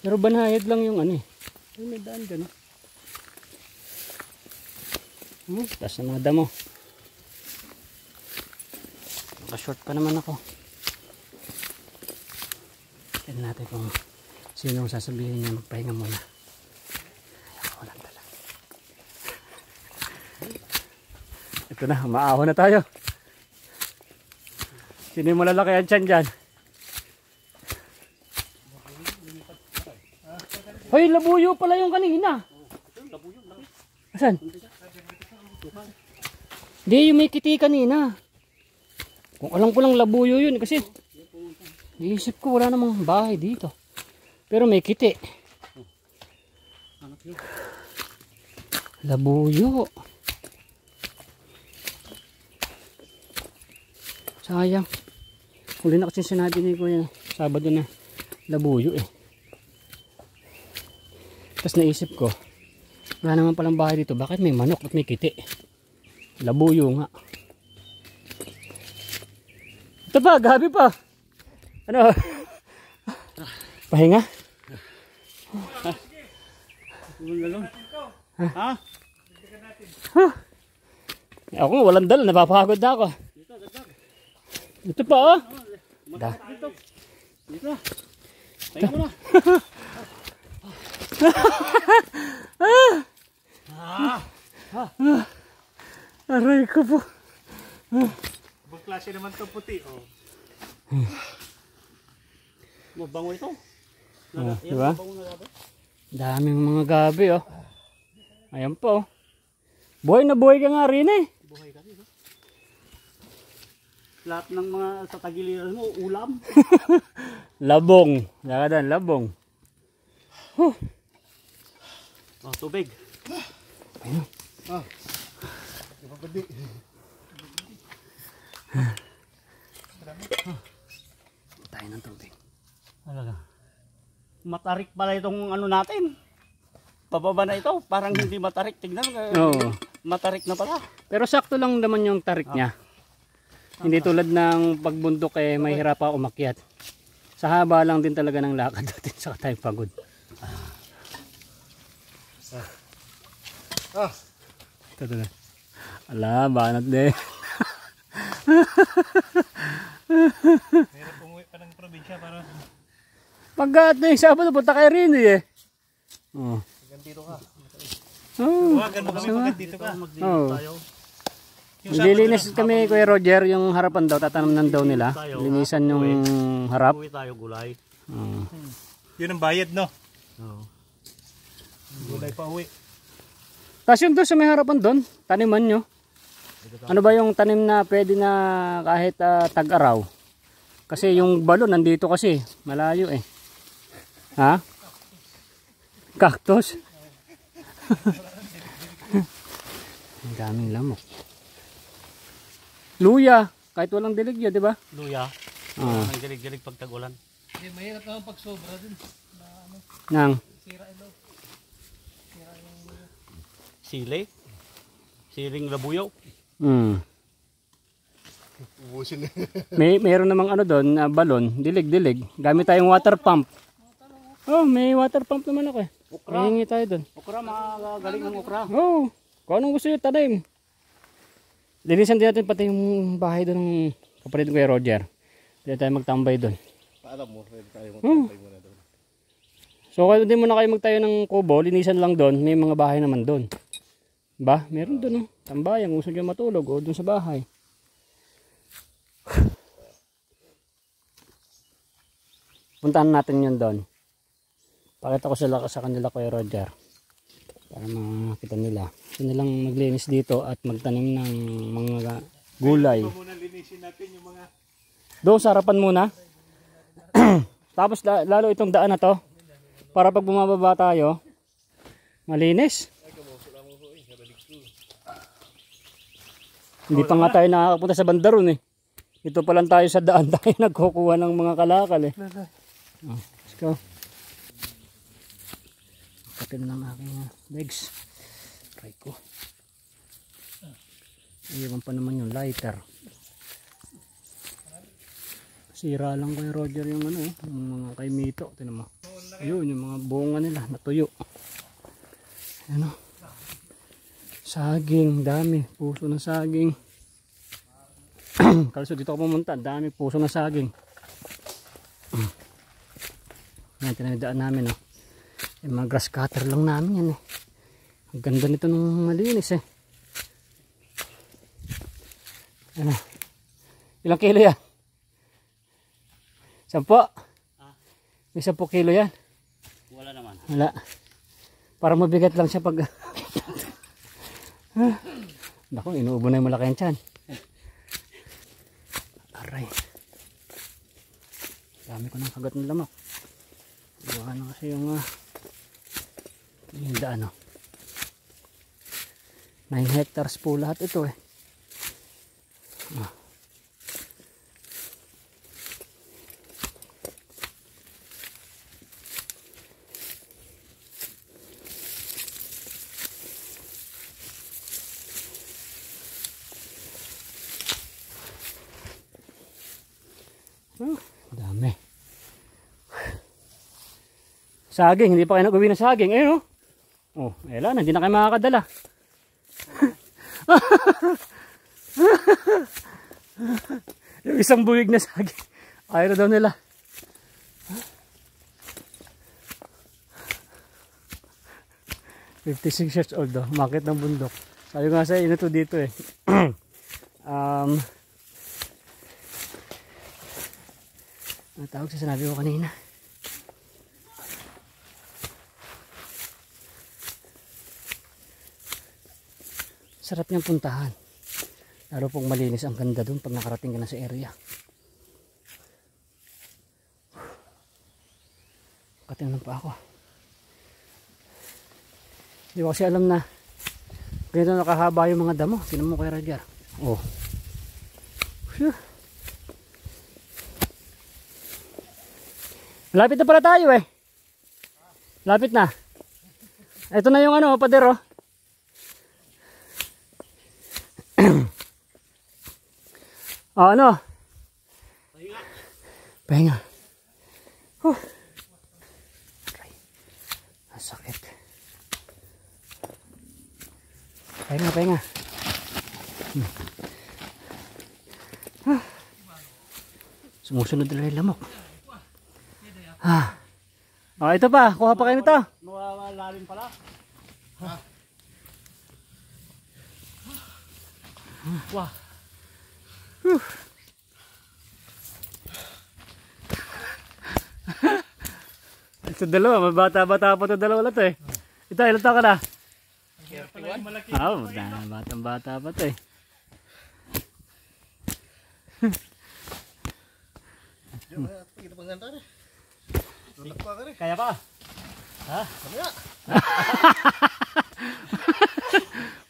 Pero banayad lang yung ano eh. May daan dyan oh. Taas na mga damo. Naka-short pa naman ako. Tignan natin kung sino sasabihin niya magpahinga muna. Ako lang talaga. Ito na, maahon na tayo. Sino yung malalaki ang tiyan dyan? Hoy, labuyo pala yung kanina. Asan? Di, yung may kiti kanina. Kung alam ko lang labuyo yun kasi iisip ko wala namang bahay dito. Pero may kiti. Labuyo. Sayang. Huli na kasi sinabi ni Kuya Sabado na labuyo eh. Tapos naisip ko, wala naman palang bahay dito. Bakit may manok at may kiti? Labuyo nga. Ito pa, gabi pa. Ano? Pahinga? Ha? Ako walang dala, napapagod na ako. Ito pa oh. Dito. Tayo mo na. Aray ko po. Ibang klase naman to puti. Oh. Mabango ito. Diba? Daming mga gabi oh. Ayan po. Buhay na buhay ka nga rin eh. Buhay ka dito. Lahat ng mga sa tagiliran mo, ulam. Labong. Lakadan, labong. Oh, tubig. Pagpadi. Tayo ng tubig. Talaga. Matarik pala itong ano natin. Pababa na ito. Parang hindi matarik. Tignan. Oo. Matarik na pala. Pero sakto lang naman yung tarik niya. Hindi tulad ng pagbundok eh mahirap pa umakyat. Sa haba lang din talaga ng lakad natin sa tayo pagod. Ito na. Ala, banat din. Meron umuwi pa ng probinsya para Pagka ito yung Sabado, punta kayo rin eh. Oh. Gantiro ka. Oh. tawagan mo kami pagkat dito ka. Oh. Tayo. Lilinis kami Kuya Roger, yung harapan daw, tatanam daw nila. Linisan yung harap. Uwi tayo gulay. Oh. Yun ang bayad, no? Oo. Gulay pa uwi. Tapos yung doon sa may harapan doon, taniman nyo. Ano ba yung tanim na pwede na kahit tag-araw? Kasi yung balon nandito kasi, malayo eh. Ha? Cactus? Ang daming lamok. Luya, kahit walang diligya, di ba? Luya. Ah. Ang gilig-gilig pag tag-ulan. Mahirap naman pag sobra dun. Nang. Sili. Siling labuyo. Hmm. Ubusin. Mayroon namang ano doon, na balon, dilig-dilig. Gamit tayong water pump. Oh, may water pump naman ako eh. Okra. Hihingi tayo doon. Okra, magaling ang okra. Oh, kung anong gusto nyo, tanim. Linisan din natin pati yung bahay doon ng kapatid ko kay Roger. Pwede tayo magtambay doon. Paalam mo. Pwede tayo magtambay muna doon. So kung hindi muna kayo magtayo ng kubo, linisan lang doon. May mga bahay naman doon. Ba? Meron doon oh. Tambayan kung gusto nyo matulog o doon sa bahay. Puntahan natin yun doon. Pakita ko sila sa kanila kay Roger. Para makita nila. Gusto nilang maglinis dito at magtanim ng mga gulay. Muna linisin natin yung mga Doon sa harapan muna. Tapos lalo itong daan na to. Para pag bumababa tayo, malinis. Hindi pa nga tayo nakakapunta sa bandaron eh. Ito pa lang tayo sa daan tayo nagkukuha ng mga kalakal eh. Oh, let's go. Kapil ng aking legs. Try ko. Iwan pa naman yung lighter. Sira lang kay Roger yung ano yung mga kay Mito. Tinan mo. Ayun yung mga bunga nila natuyo. Ano? Saging, dami. Puso ng saging. Kaso dito ako pumunta, dami puso ng saging. Yan, tinadaan namin oh. Yung mga grass cutter lang namin yan eh. Ang ganda nito nung malinis eh. Ano? Ilang kilo yan? 10? May 10 kilo yan. Wala naman. Wala. Para mabigat lang siya pag... Naku, inuubo na yung malaki yan tiyan. Aray. Dami ko ng kagat ng lamok. Buha na kasi yung daan, 9 hectares po lahat ito eh. Dami. Saging, hindi pa kayo nag-uwi ng saging. Ayun, oh. Oh, elan, hindi na kayo makakadala. Yung isang buwig na saging. Ayaw na daw nila. "56 years old daw. Umakit ng bundok." Sabi ko nga sa inyo to dito eh. Ang tawag sa sinabi ko kanina. Sarap niyang puntahan. Lalo pong malinis, ang ganda dun pag nakarating ka na sa area. Katingnan pa ako. Hindi ko kasi alam na ganito nakahaba yung mga damo. Tingnan mo kay Roger. Oh. Phew. Lapit na pala tayo eh. Lapit na. Ito na yung pader oh. Oh, ano? Pahinga. Pahinga. Aray. Ang sakit. Pahinga, pahinga. Sumusunod na yung lamok. Oh, ito pa. Kuha pa kayo nito. Malalim pala. Wah. Ito dalawa. Bata-bata pa ito dalawa lang eh. Ito, ilan taon ka na? Oo, batang-bata pa ito eh. Kaya pa? Ha?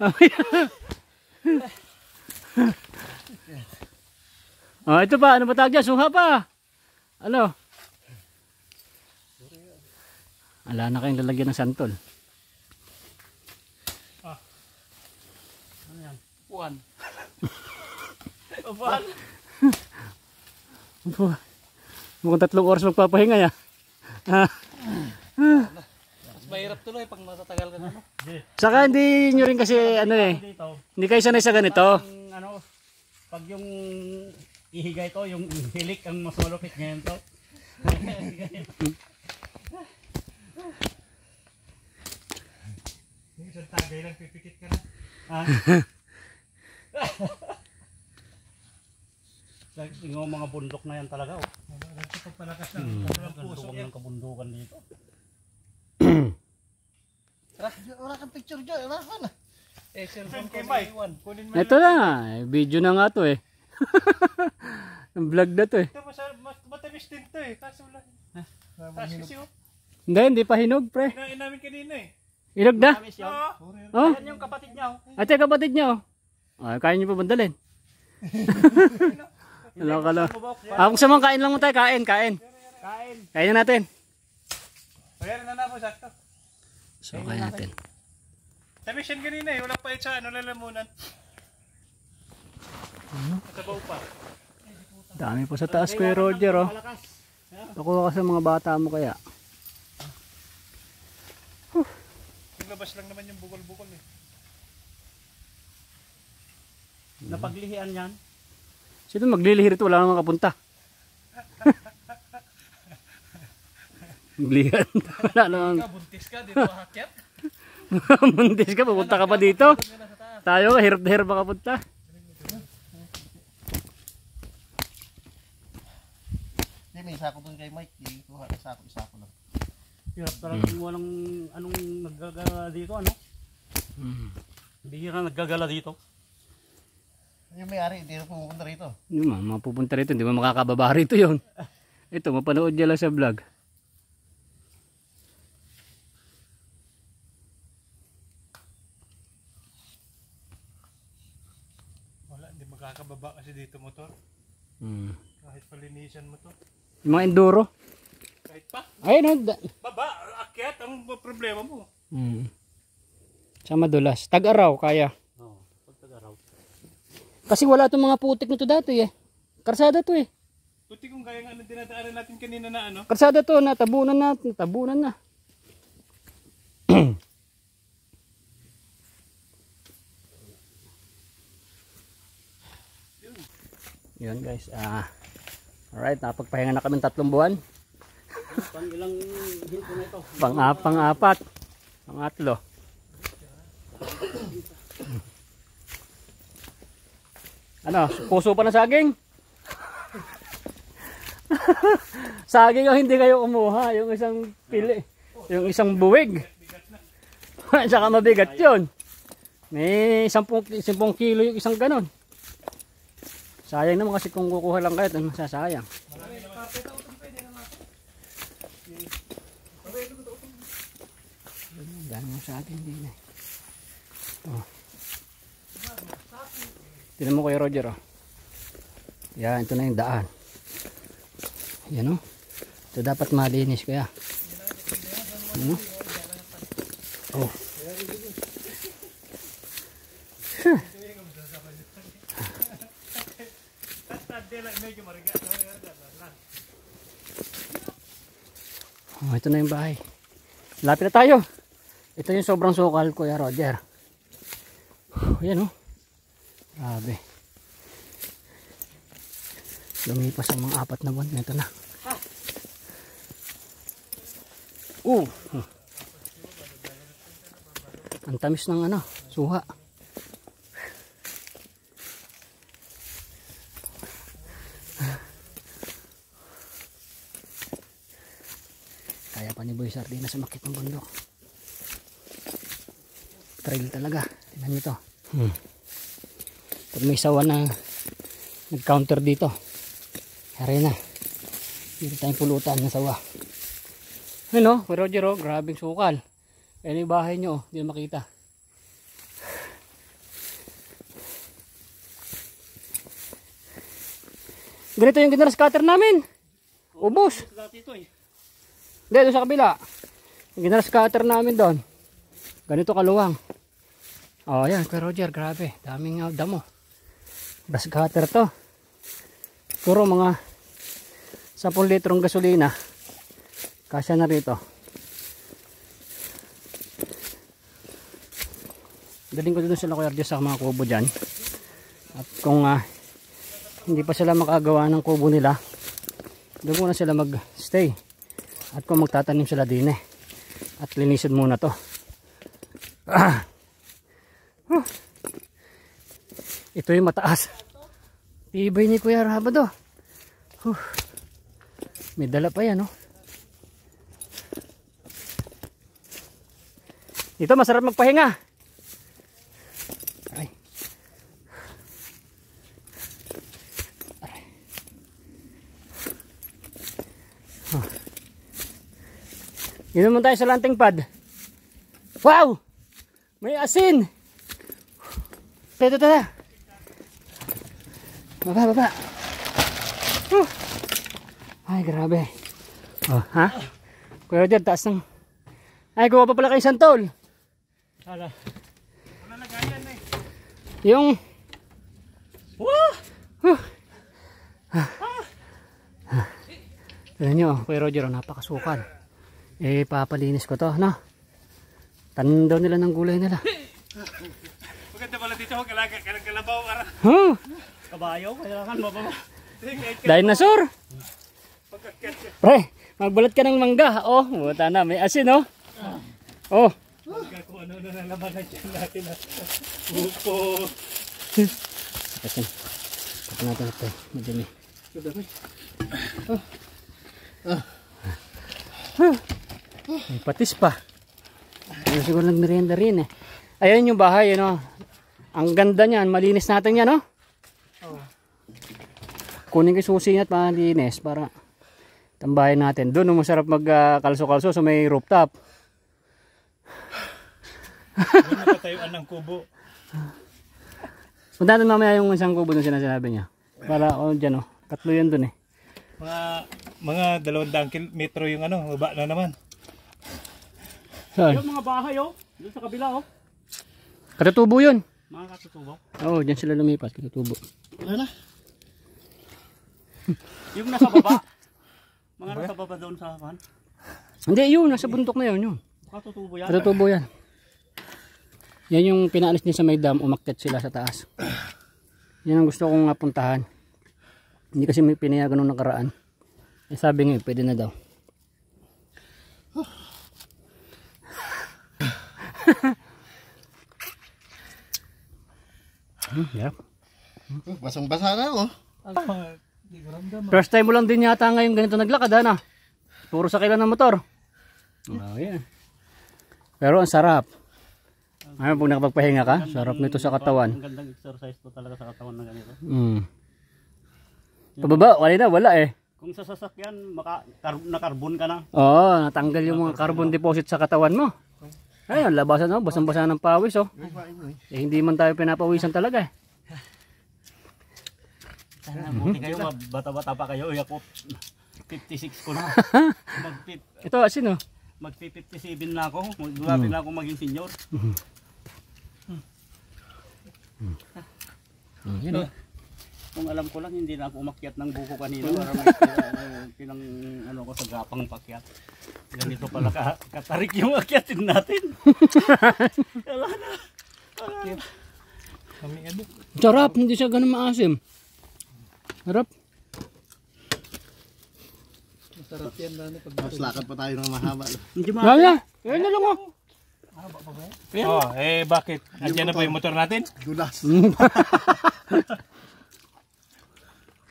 Mamaya. Oh, ito pa, ano ba tawag dyan? Suha pa. Ano? Ala na kayong lalagyan ng santol. Ano yan? Puan. Puan. Mukhang 3 oras magpapahinga ya. Mas mahirap tuloy pag matatagal ka na. Saka hindi nyo rin kasi Dito, hindi kayo sanay sa ganito. pag yung ihigay to, yung hilik ang mas malupit ngayon to. Yung isang tagay lang, pipikit ka na. Tingnan mo mga bundok na yan talaga. Ito pagpalakas ng puso Gandong ng kabundukan dito. Wala kang picture dyan. Wala ka na. Cellphone kay Mike. Kunin mo Ito na nga, video na nga to eh. Ang vlog na to eh. ito, matamis din to eh. Kaso lang. Taas kasi oh. Hindi pa hinog pre. Kinain namin kanina eh. Hinog na? Tamis yun. Oh, Yan yung kapatid niya. ate kapatid nyo. Oh, kaya nyo pa bandalin. Alam ka lang. Kung sa mga kain lang mo tayo, kain. Kain. Kain na natin. Ayan na na po, sakto. So, kain natin. Tamis yan kanina eh. Wala pa ito sa lalamunan. Natabaw pa. Dami po sa taas Kuya Roger oh. Nakuha ka sa mga bata mo kaya. Naglabas lang naman yung bukol-bukol eh. Napaglihian yan. Sino maglilihir ito? Wala namang kapunta. Maglihan. Wala namang. Buntis ka, dito hakyat. Buntis ka, pupunta ka pa dito. Tayo ka, hirap na hirap makapunta. Hindi, may isa ko dun kay Mike. Di kuha isa ko lang. Hirap talagang walang anong naggagala dito, ano? Bihira naggagala dito. Yung may-ari, hindi na pumunta rito. Hindi mo, mapupunta rito. Hindi mo makakababa rito yun. Ito, mapanood niya lang sa vlog. Wala, hindi makakababa kasi dito motor. Kahit palinisan mo to. Yung mga enduro. Kahit pa. Ayun, Baba, akyat ang problema mo. sa madulas. Tag-araw, kaya. Oo, pagtag-araw. Kasi wala itong mga putik nito dati eh. Karsada to eh. Puti kung gaya nga na dinadaanan natin kanina na ano. Karsada to, natabunan na. Yun guys, alright, napagpahinga na kami 3 buwan. Pang ilang hinto na ito? Pang-apat. Pang-atlo. Ano, puso pa na saging? Saging ang hindi kayo kumuha, yung isang pili, yung isang buwig. Saka mabigat yun. May 10 kilo yung isang ganon. Sayang naman kasi kung kukuha lang kayo, ano masasayang. Dami mo sa atin din eh. Oh. Tignan mo Kuya Roger oh. Yan, ito na yung daan. Yan oh. Ito dapat malinis kaya. Ano? Oh. Oh, ito na yung bahay. Lapit na tayo. Ito yung sobrang sukal Kuya Roger. Ayan oh. Grabe. Lumipas ang mga 4 na buwan. Ito na. Ang tamis ng ano, suha. Kaya pa ni Boy Sardinas sumakit ng bundok. Trail talaga. Tingnan nyo to. Pag may sawa na nag-counter dito, kaya na. Dito tayong pulutan ng sawa. Ano? Kuya Roger oh, grabing sukal. Ayan yung bahay nyo oh, hindi na makita. Ganito yung ginaras cutter namin. Ubus. Dito eh. Hindi, doon sa kabila. Yung ginaras cutter namin doon. Ganito kaluwang. Oh, yan, Kuya Roger, grabe. Daming damo. Brass cutter to. Puro mga 10 litrong gasolina. Kasya na rito. Galing ko doon sila Kuya Roger sa mga kubo dyan. At kung hindi pa sila makagawa ng kubo nila, doon muna sila mag-stay. At kung magtatanim sila din eh. At linisin muna to. Ito yung mataas. Tibay ni Kuya Rabado. May dala pa yan, no? Dito masarap magpahinga. Ay. Ay. Dito muna tayo sa lanting pad. Wow! May asin! Ito. Baba. Ay, grabe. Oh, ha? Kuya Roger, taas ng... Ay, kuha pa pala kayo santol. Hala. Wala lagayan eh. Yung... Tignan nyo, Kuya Roger, napakasukal. Papalinis ko to, no? Tanim daw nila ng gulay nila. Maganda pala dito, kalabaw ara. Kabayo, kailangan mababa. Dinosaur! Pre, magbulat ka ng mangga. Oh, buta na, may asin, oh. Oh. Kung ano na naman na dyan natin. Buko. Asin. Pag natin ito, madumi. May patis pa. Ay, siguro nagmerienda rin eh. Ayan yung bahay, ano. Ang ganda niyan, malinis natin yan, no? Kunin ko yung susi niya at malinis para tambahin natin. Doon masarap mag-kalso-kalso sa may rooftop. Doon nakatayuan ng kubo. Punta natin mamaya yung isang kubo doon sinasabi niya. Para, dyan, tatlo yan doon eh. Mga 200 kilometro yung baba na naman. Saan? Yung mga bahay doon sa kabila Katutubo yun. mga katutubo. Oo, dyan sila lumipat, katutubo. Wala na. Yung nasa baba. Mga nasa baba doon sa kan. Hindi, yun, nasa bundok na yun. Katutubo yan. Katutubo yan. Yan yung pinaalis niya sa may dam, umakyat sila sa taas. Yan ang gusto kong puntahan. Hindi kasi may pinayagan nung nakaraan. Eh, sabi nga, pwede na daw. Yeah. Basang-basa na ako. First time mo lang din yata ngayon ganito naglakad, na? Puro sa kailan ng motor. Oh, yeah. Pero ang sarap. Ano pag nakapagpahinga ka? Sarap nito sa katawan. Ang gandang exercise po talaga sa katawan na ganito. Pababa, wala eh. Kung sa sasakyan, na-carbon ka na. Oo, natanggal yung mga carbon deposit sa katawan mo. Ayun, labasan basang-basa ng pawis Eh, hindi man tayo pinapawisan talaga eh. Sana buti kayo, bata-bata pa kayo. Ako, 56 ko na. Ito, sino? Mag-57 na ako. Mag-grabe na ako maging senior. Yun, Kung alam ko lang, hindi na ako umakyat ng buko kanina. Para may pinang ko sa gapang pakyat. Ganito pala katarik yung akyatin natin. Wala na. Sarap, hindi siya ganun maasim. Sarap. Masarap yan lalo pag Mas lakad pa tayo ng mahaba. Hindi Wala, yan na lang bakit? Andiyan na ba yung motor natin? Dulas.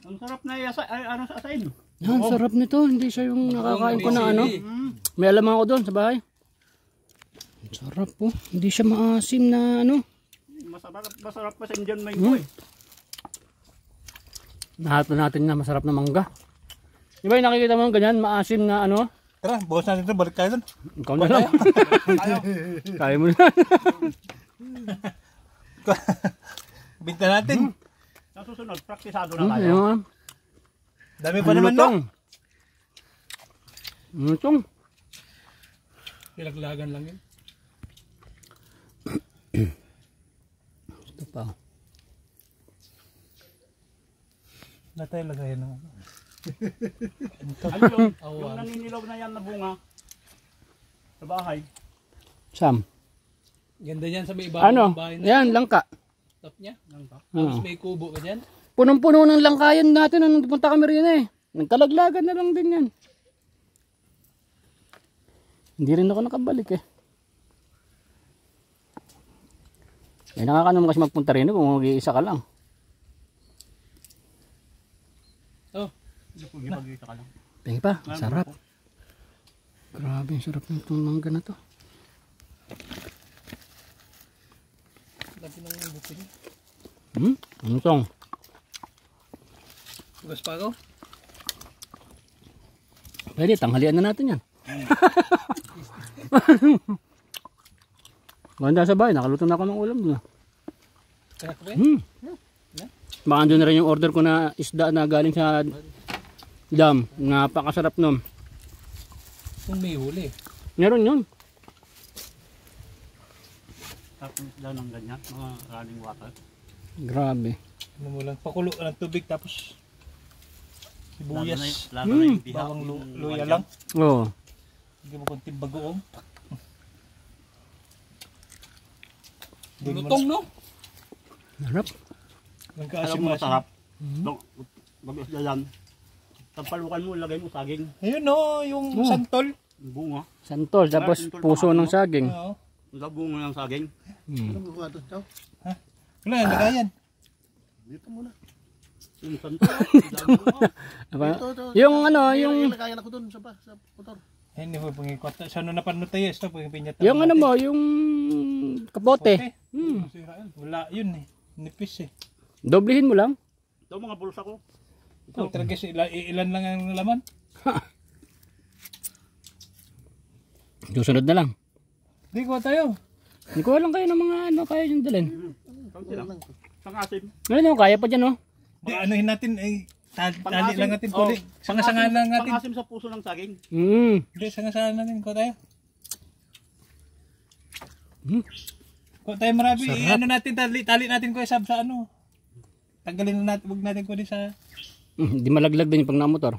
Ang sarap na sa asain. Yan, sarap nito. Hindi siya yung nakakain ko na May alam ako doon sa bahay. Ang sarap po. Hindi siya maasim na Masarap pa sa Indian mango eh. Nahato natin na masarap na mangga. Di ba yung nakikita mo ganyan, maasim na Tara, bukas natin ito. Balik tayo doon. Ikaw na lang. Kaya mo na. Binta natin. Sa susunod, praktisado na tayo. Ayun. Dami pa naman no? Lutong. Pilaglagan lang yun. Ito pa. Na tayo lagayan ng Ayun, yung naninilaw na yan na bunga sa bahay. Sam. Ganda yan sa may ibabaw Ano? ng bahay na Yan, langka. top niya. Oo. Tapos may kubo ka dyan. Punong-puno ng langkayan natin nung punta kami rin eh. Nagkalaglagan na lang din yan. Hindi rin ako nakabalik eh. Eh nakakaano kasi magpunta rin kung mag-iisa ka lang. Oh, Pag-isa ka lang. Pengi pa, sarap. Grabe, ang sarap ng itong mangga na to. labi ng buko niya. Ano tong? Bukas pa ako. Pwede, tanghalian na natin yan. Ganda sa bahay, nakaluto na ako ng ulam doon. Kaya ko ba yan? Baka doon na rin yung order ko na isda na galing sa dam. Napakasarap nun. Kung may huli. Meron yun. Tapos daw ng ganyan, mga running water. Grabe. Ano mo lang, pakulo ng tubig tapos sibuyas. Lalo na yung diha. Bawang luya lang. Oo. Hindi mo konting bagoong. Lutong no? Harap. Ang Alam mo masarap. Mabis na yan. Tampalukan mo, lagay mo saging. Ayun no, yung santol. Bunga. Santol, tapos puso ng saging. Oo. Sa bunga ng saging. Ano ba ito? Wala yan, lagayan. Dito muna. Yung santo. Dami mo. Apa? Ito. Yung ano, yung Ilagayan ako dun sa motor. Hindi mo pangikot. Sa ano na pano tayo, ito pinyata. yung ano mo, yung kapote. Wala yun eh. Nipis eh. Doblehin mo lang. Ito mga bulsa ko. Ito, talaga ilan lang ang laman. Susunod na lang. Hindi ko tayo. Hindi ko alam kayo ng mga ano kaya yung dalhin. Kaunti lang. Pangasim. Ano kaya pa dyan oh. Di, anuhin natin ay tali lang natin Oh, kuli. Sangasangan lang natin. Pangasim sa puso ng saging. Hindi, sangasangan natin ko tayo. Ko tayo marami. Ano natin, tali natin ko sa ano. Tanggalin na natin, wag natin ko din sa... Hindi malaglag din yung pag nakamotor.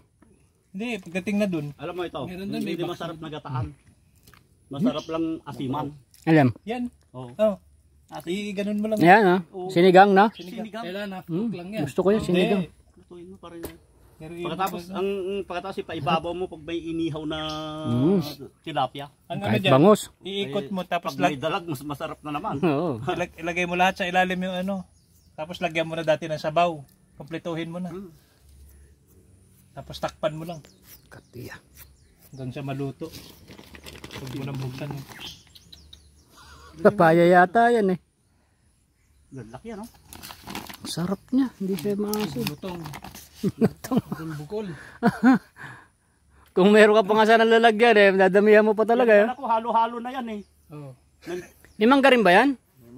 Hindi, pagdating na dun. Alam mo ito, Meron doon, hindi may masarap na gataan. Masarap lang asiman. Alam. Yan. Oh. Oh. Ganun mo lang. Ayan oh. Sinigang na. Sinigang. Kailan na? Lang yan. Gusto ko yun, sinigang. Lutuin mo pa rin yan. Pagkatapos ipaibabaw mo pag may inihaw na tilapia. Ang ano Kahit dyan, bangus. iikot mo tapos Pag may dalag, mas masarap na naman. Oo. ilagay mo lahat sa ilalim yung ano. Tapos lagyan mo na dati ng sabaw. Kompletuhin mo na. Tapos takpan mo lang. Katiya. Hanggang sa maluto. Huwag mo nang buksan. Papaya yata yan eh. Laki yan, no? Sarap niya. Hindi siya maasim. Lutong. Bukol. Kung meron ka pa nga sana lalagyan eh, dadamihan mo pa talaga eh. Ako, halo-halo na yan eh. Oh. May mangga rin ba yan?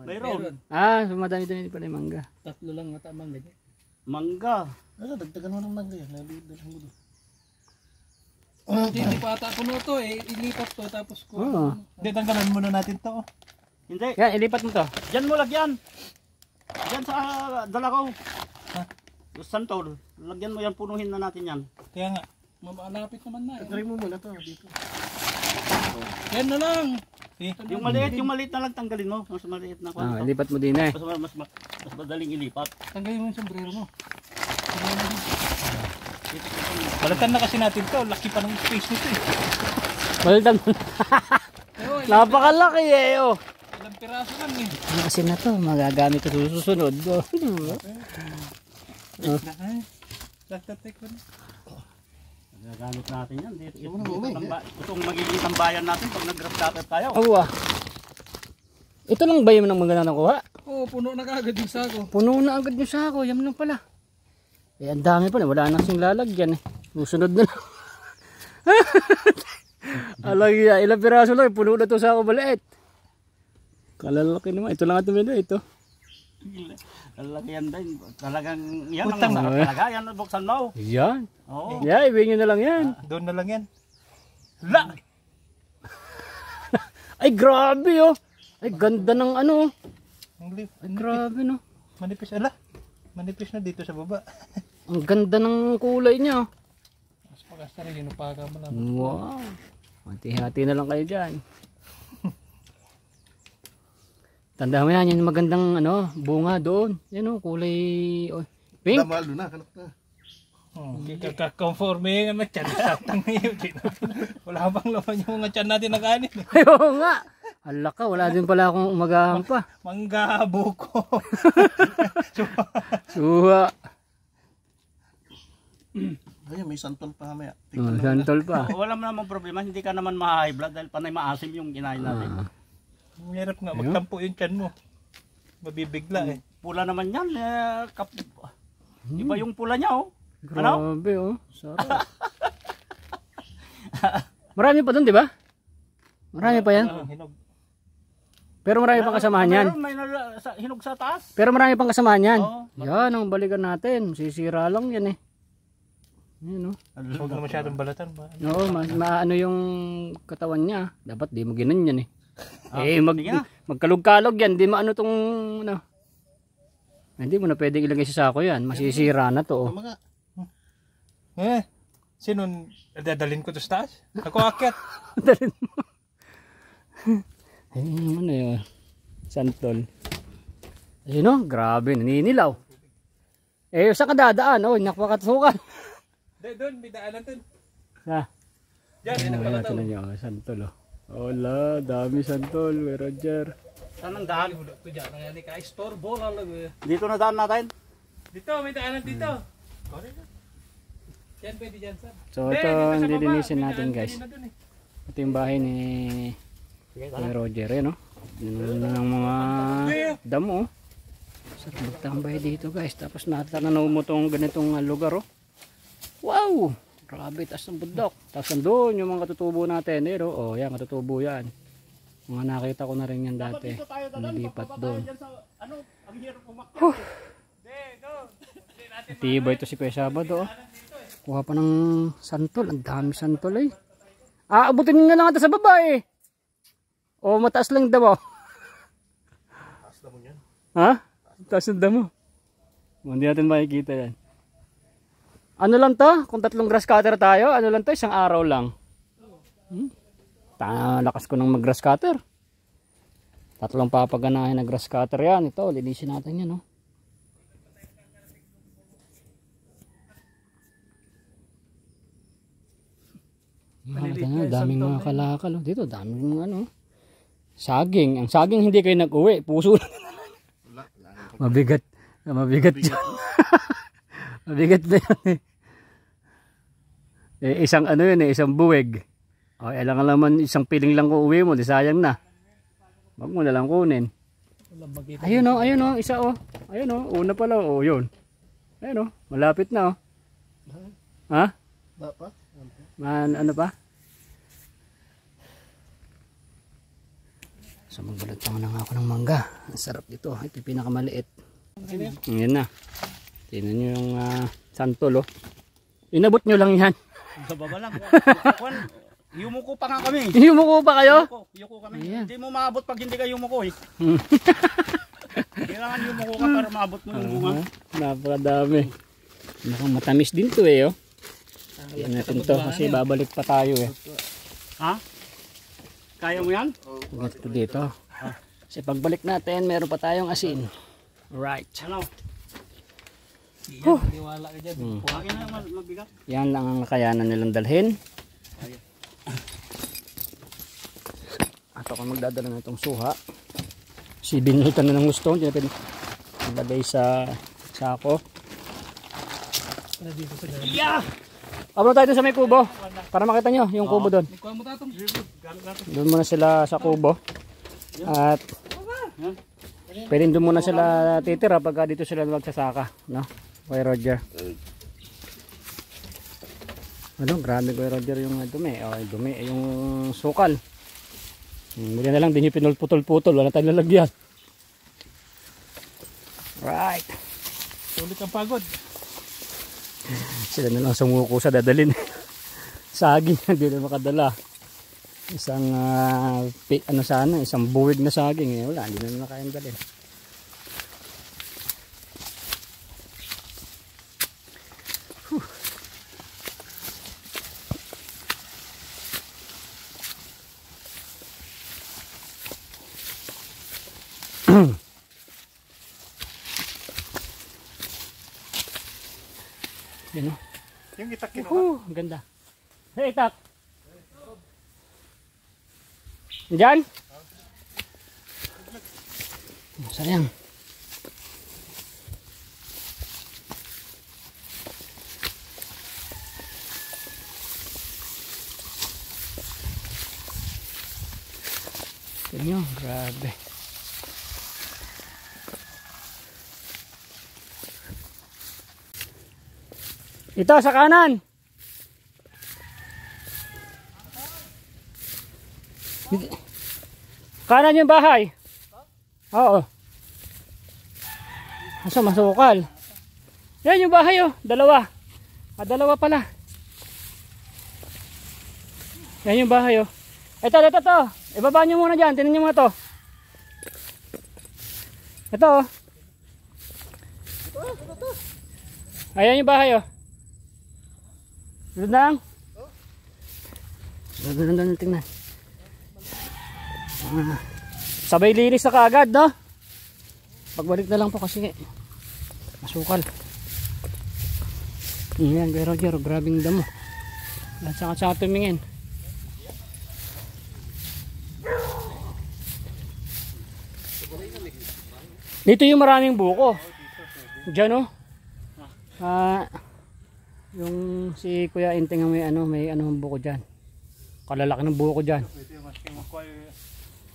Mayroon. Ah, madami-dami pala yung mangga. Tatlo lang ata mangga. Mangga. Dagdagan mo ng mangga yan. Nalidalhan mo doon. Hindi pa ata puno to eh. Ilipat to tapos ko. Oo. Hindi, tanggalan muna natin to. Hindi. Yan, ilipat mo to. Diyan mo lagyan. Diyan sa Dalakaw. Ha? Santol. Lagyan mo yan, punuhin na natin yan. Kaya nga. Malapit naman na. Try mo muna to dito. Yan na lang. Yung maliit na lang tanggalin mo. Mas maliit na Ah, kwanto. ilipat mo din eh. Mas madaling ilipat. Tanggalin mo yung sombrero mo. Balatan na kasi natin to. Laki pa ng space nito eh. Balitan mo. Napakalaki eh oh. Ilang piraso lang eh. Ano kasi na to, magagamit ko sa susunod. Tatek ko na. Gagamit natin yan. Itong magiging tambayan natin pag nag-grab cutter tayo. Awa. Ito lang ba yung mga nakuha? Oo, puno na kagad yung sako. Puno na agad yung sako, yan lang pala. Eh, ang dami pala, wala na kasing lalagyan eh. Susunod na lang. Alagya, ilang piraso lang, puno na to sako maliit. Kalalaki naman, ito lang ato ito. Lalaki yan din. Talagang yan ang masarap talaga. Yan buksan mo. Yan. Oo. Yeah, ibigin nyo na lang yan. Doon na lang yan. La! Ay, grabe oh. Ay, ganda ng ano. Ang lip. Ay, grabe no. Manipis. Ala. Manipis na dito sa baba. Ang ganda ng kulay niya. Mas pagkasta rin, hinupaka mo lang. Wow. Hati-hati na lang kayo dyan. Tanda mo yan, yung magandang ano, bunga doon. Yan o, kulay pink. Damalo na, kanak na. Kaka-conforme yung mga tiyan. Satang yun. Wala bang laman yung mga tiyan natin na kanin. Oo nga. Hala ka, wala din pala akong umagahan pa. Mangga, buko. Suha. Ayun, may santol pa mamaya. Santol pa. Wala mo namang problema. Hindi ka naman ma-high blood dahil panay maasim yung kinain natin. Mahirap nga, magtampo yung tiyan mo. Mabibigla eh. Pula naman yan. Iba yung pula niya oh. Ano? Grabe oh. Sarap. Marami pa doon, di ba? Marami pa yan. Hinog. Pero marami pang kasamahan yan. May hinog sa taas. Pero marami pang kasamahan yan. Oo. Yan ang balikan natin. Sisira lang yan eh. Yan oh. Huwag na masyadong balatan ba? Oo, mas maano yung katawan niya. Dapat di mo ginanyan eh. Magkalog-kalog yan. Di maano tong ano. Hindi mo na pwedeng ilagay sa sako yan. Masisira na to. Oh. Mga Sino dadalhin ko to sa taas? Ako akyat. Dalhin mo. Ay, ano yun? Santol. Ayun oh, grabe. Naninilaw. Eh, saan ka dadaan? Oh, nakapakatukan. Doon, may daanan doon. Ha? Diyan, Ano ito na nyo? Santol oh. Hola, dami santol. May Roger. Saan ang daan? Ito dyan, nangyari ka. Istorbo lang lang. Dito na daan natin. Dito, may daanan dito. Yan, pwede dyan, sir. So ito ang lilinisin natin guys. Ito yung bahay ni Kuya Roger, no? Yun ng mga damo. Sarap magtambay dito guys. Tapos natanaw mo tong ganitong lugar, oh. Wow! Grabe, taas ng bundok. Tapos nandun yung mga katutubo natin, eh, oh. Yan, katutubo yan. Mga nakita ko na rin yan dati. Nalipat doon. Tibay ito si Kuya Sabado, oh. Kuha pa ng santol. Ang dami santol, eh. Abutin nyo na lang ito sa baba, eh. O mataas lang daw. Taas na mo yan. Ha? Taas ng damo. Hindi natin makikita yan. Ano lang to? Kung 3 grass cutter tayo, ano lang to? Isang araw lang. Lakas ko ng mag grass cutter. 3 papaganahin na grass cutter yan. Ito, linisin natin yan, no? Daming mga kalakal, oh. Dito, daming ano. Saging. Ang saging hindi kayo nag-uwi. Puso na. Mabigat. Mabigat yan. Mabigat na yan, eh. Isang ano yun, eh. Isang buweg. O, ilang alaman, isang piling lang ko uwi mo. Di sayang na. Wag mo na lang kunin. Ayun, oh. Ayun, oh. Isa, oh. Ayun, oh. Una pala, oh. Yun. Ayun, oh. Malapit na, oh. Ha? Dapat? Ano pa? So magbalot pa nga ako ng mangga. Ang sarap dito. Ito yung pinakamaliit. Ayan na. Tingnan nyo yung santol, oh. Inabot nyo lang yan. Sa baba lang. Yumuko pa nga kami. Yumuko pa kayo? Yumuko kami. Ayan. Hindi mo maabot pag hindi ka yumuko, eh. Kailangan yumuko ka para maabot mo yung bunga. Napakadami. Mukhang matamis din to, eh, oh. Ayan natin to kasi babalik pa tayo, eh. Ha? Kaya mo yan? Ito dito. Kasi pagbalik natin, meron pa tayong asin. Right. Ano? Niwala ka dyan. Akin na mabigat. Yan lang ang kakayanan nilang dalhin. At ako magdadala na itong suha. Si binutan na ng gusto. Hindi natin ilagay sa sako. Yeah! Abro tayo sa may kubo. Para makita nyo yung kubo doon. Ikaw mo tatong. Doon muna sila sa kubo. At pwede doon muna sila titira pagka dito sila magsasaka. No? Kuya Roger. Ano, grabe Kuya Roger yung dumi. O, dumi, yung sukal. Muli na lang, din yung pinulputol-putol. Wala tayong lalagyan. Right. Sulit ang pagod. Sila na lang sumuko sa dadalhin. Saging, hindi na makadala. Isang, ano sana, isang buwig na saging. Eh, wala, hindi na kayang dalhin. Yan, oh. Yung itak kinuha. Ang ganda. Hey, itak. Diyan? Sayang. Tignan nyo, grabe. Ito sa kanan. Kanan yung bahay. Oo. Asa masukal. Yan yung bahay, oh. Dalawa. Dalawa pala. Yan yung bahay, oh. Ito. Ibaba nyo muna dyan. Tinan nyo mga to. Ito, oh. Ayan yung bahay, oh. Doon lang. Doon tingnan. Sabay linis na kaagad, no? Pagbalik na lang po kasi masukal. Ayan, Kuya Roger, grabing damo. At saka tumingin. Dito yung maraming buko. Diyan, oh. Yung si Kuya Inting ang may ano ang buko diyan. Kalalaki ng buko diyan. Pwede mas makuha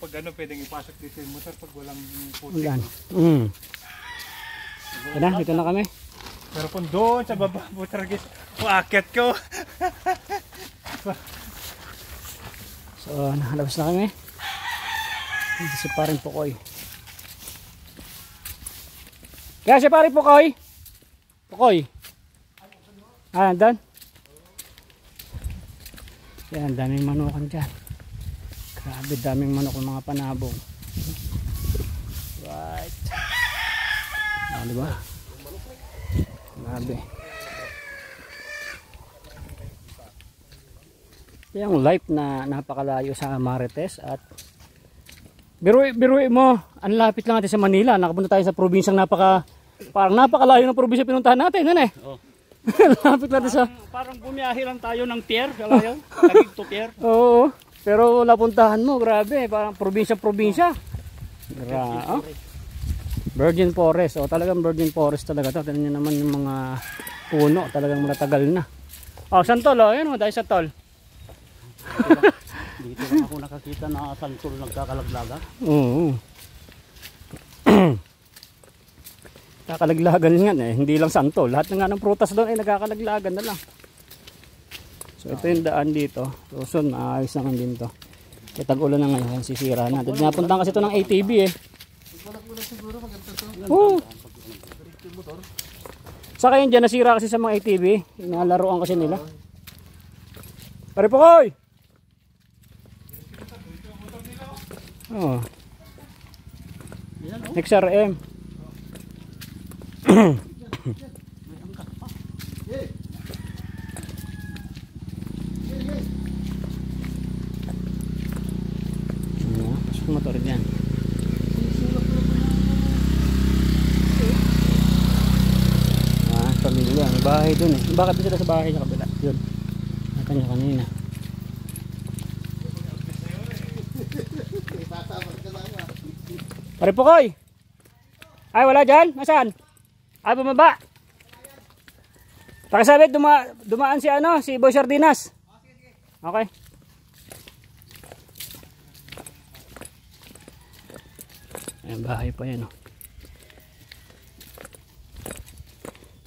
pag ano pwedeng ipasok dito yung motor pag walang putik. Ulan. Dito na kami. Pero kung doon sa baba motor guys, uaakyat ko. So nakalabas na kami. Hindi si paring Pukoy. Kaya si paring Pukoy. Pukoy. Nandun. Kaya ang daming manukan dyan. Grabe daming manok ng mga panabong. Right. Diba? Grabe. Yung life na napakalayo sa Marites at biruin mo, ang lapit lang natin sa Manila. Nakapunta tayo sa probinsyang parang napakalayo ng probinsya pinuntahan natin. Ano eh? Oh. Lapit natin sa... Parang bumiyahe lang tayo ng pier, kalayo. Tagig to pier. Oo. Pero napuntahan mo, grabe. Parang probinsya. Virgin Forest. O talagang Virgin Forest talaga to. Tignan nyo naman yung mga puno. Talagang matagal na. O, santol o. Ayan o, dahil sa tol. Dito lang ako nakakita na santol nagkakalaglaga. Oo. Kakalaglagan nga eh. Hindi lang santol. Lahat na nga ng prutas doon ay nagkakalaglagan na lang. So ito yung daan dito. So maayos naman din to. Kaya tag-ulan na ngayon. Sisira na. Napuntahan kasi ito ng ATV eh. Oo. Saka yun dyan nasira kasi sa mga ATV. Inalaroan kasi nila. Pare Pukoy! Oh. XRM. Pasok motor dyan. Pamilya. May bahay dun eh. Bakit sila sa bahay sa kabila? Yun. Nakanya kanina. Pare Pukoy! Ay wala dyan? Nasaan? Ay bumaba. Pakisabit dumaan si Boy Sardinas. Okay. Ayan bahay pa yan oh.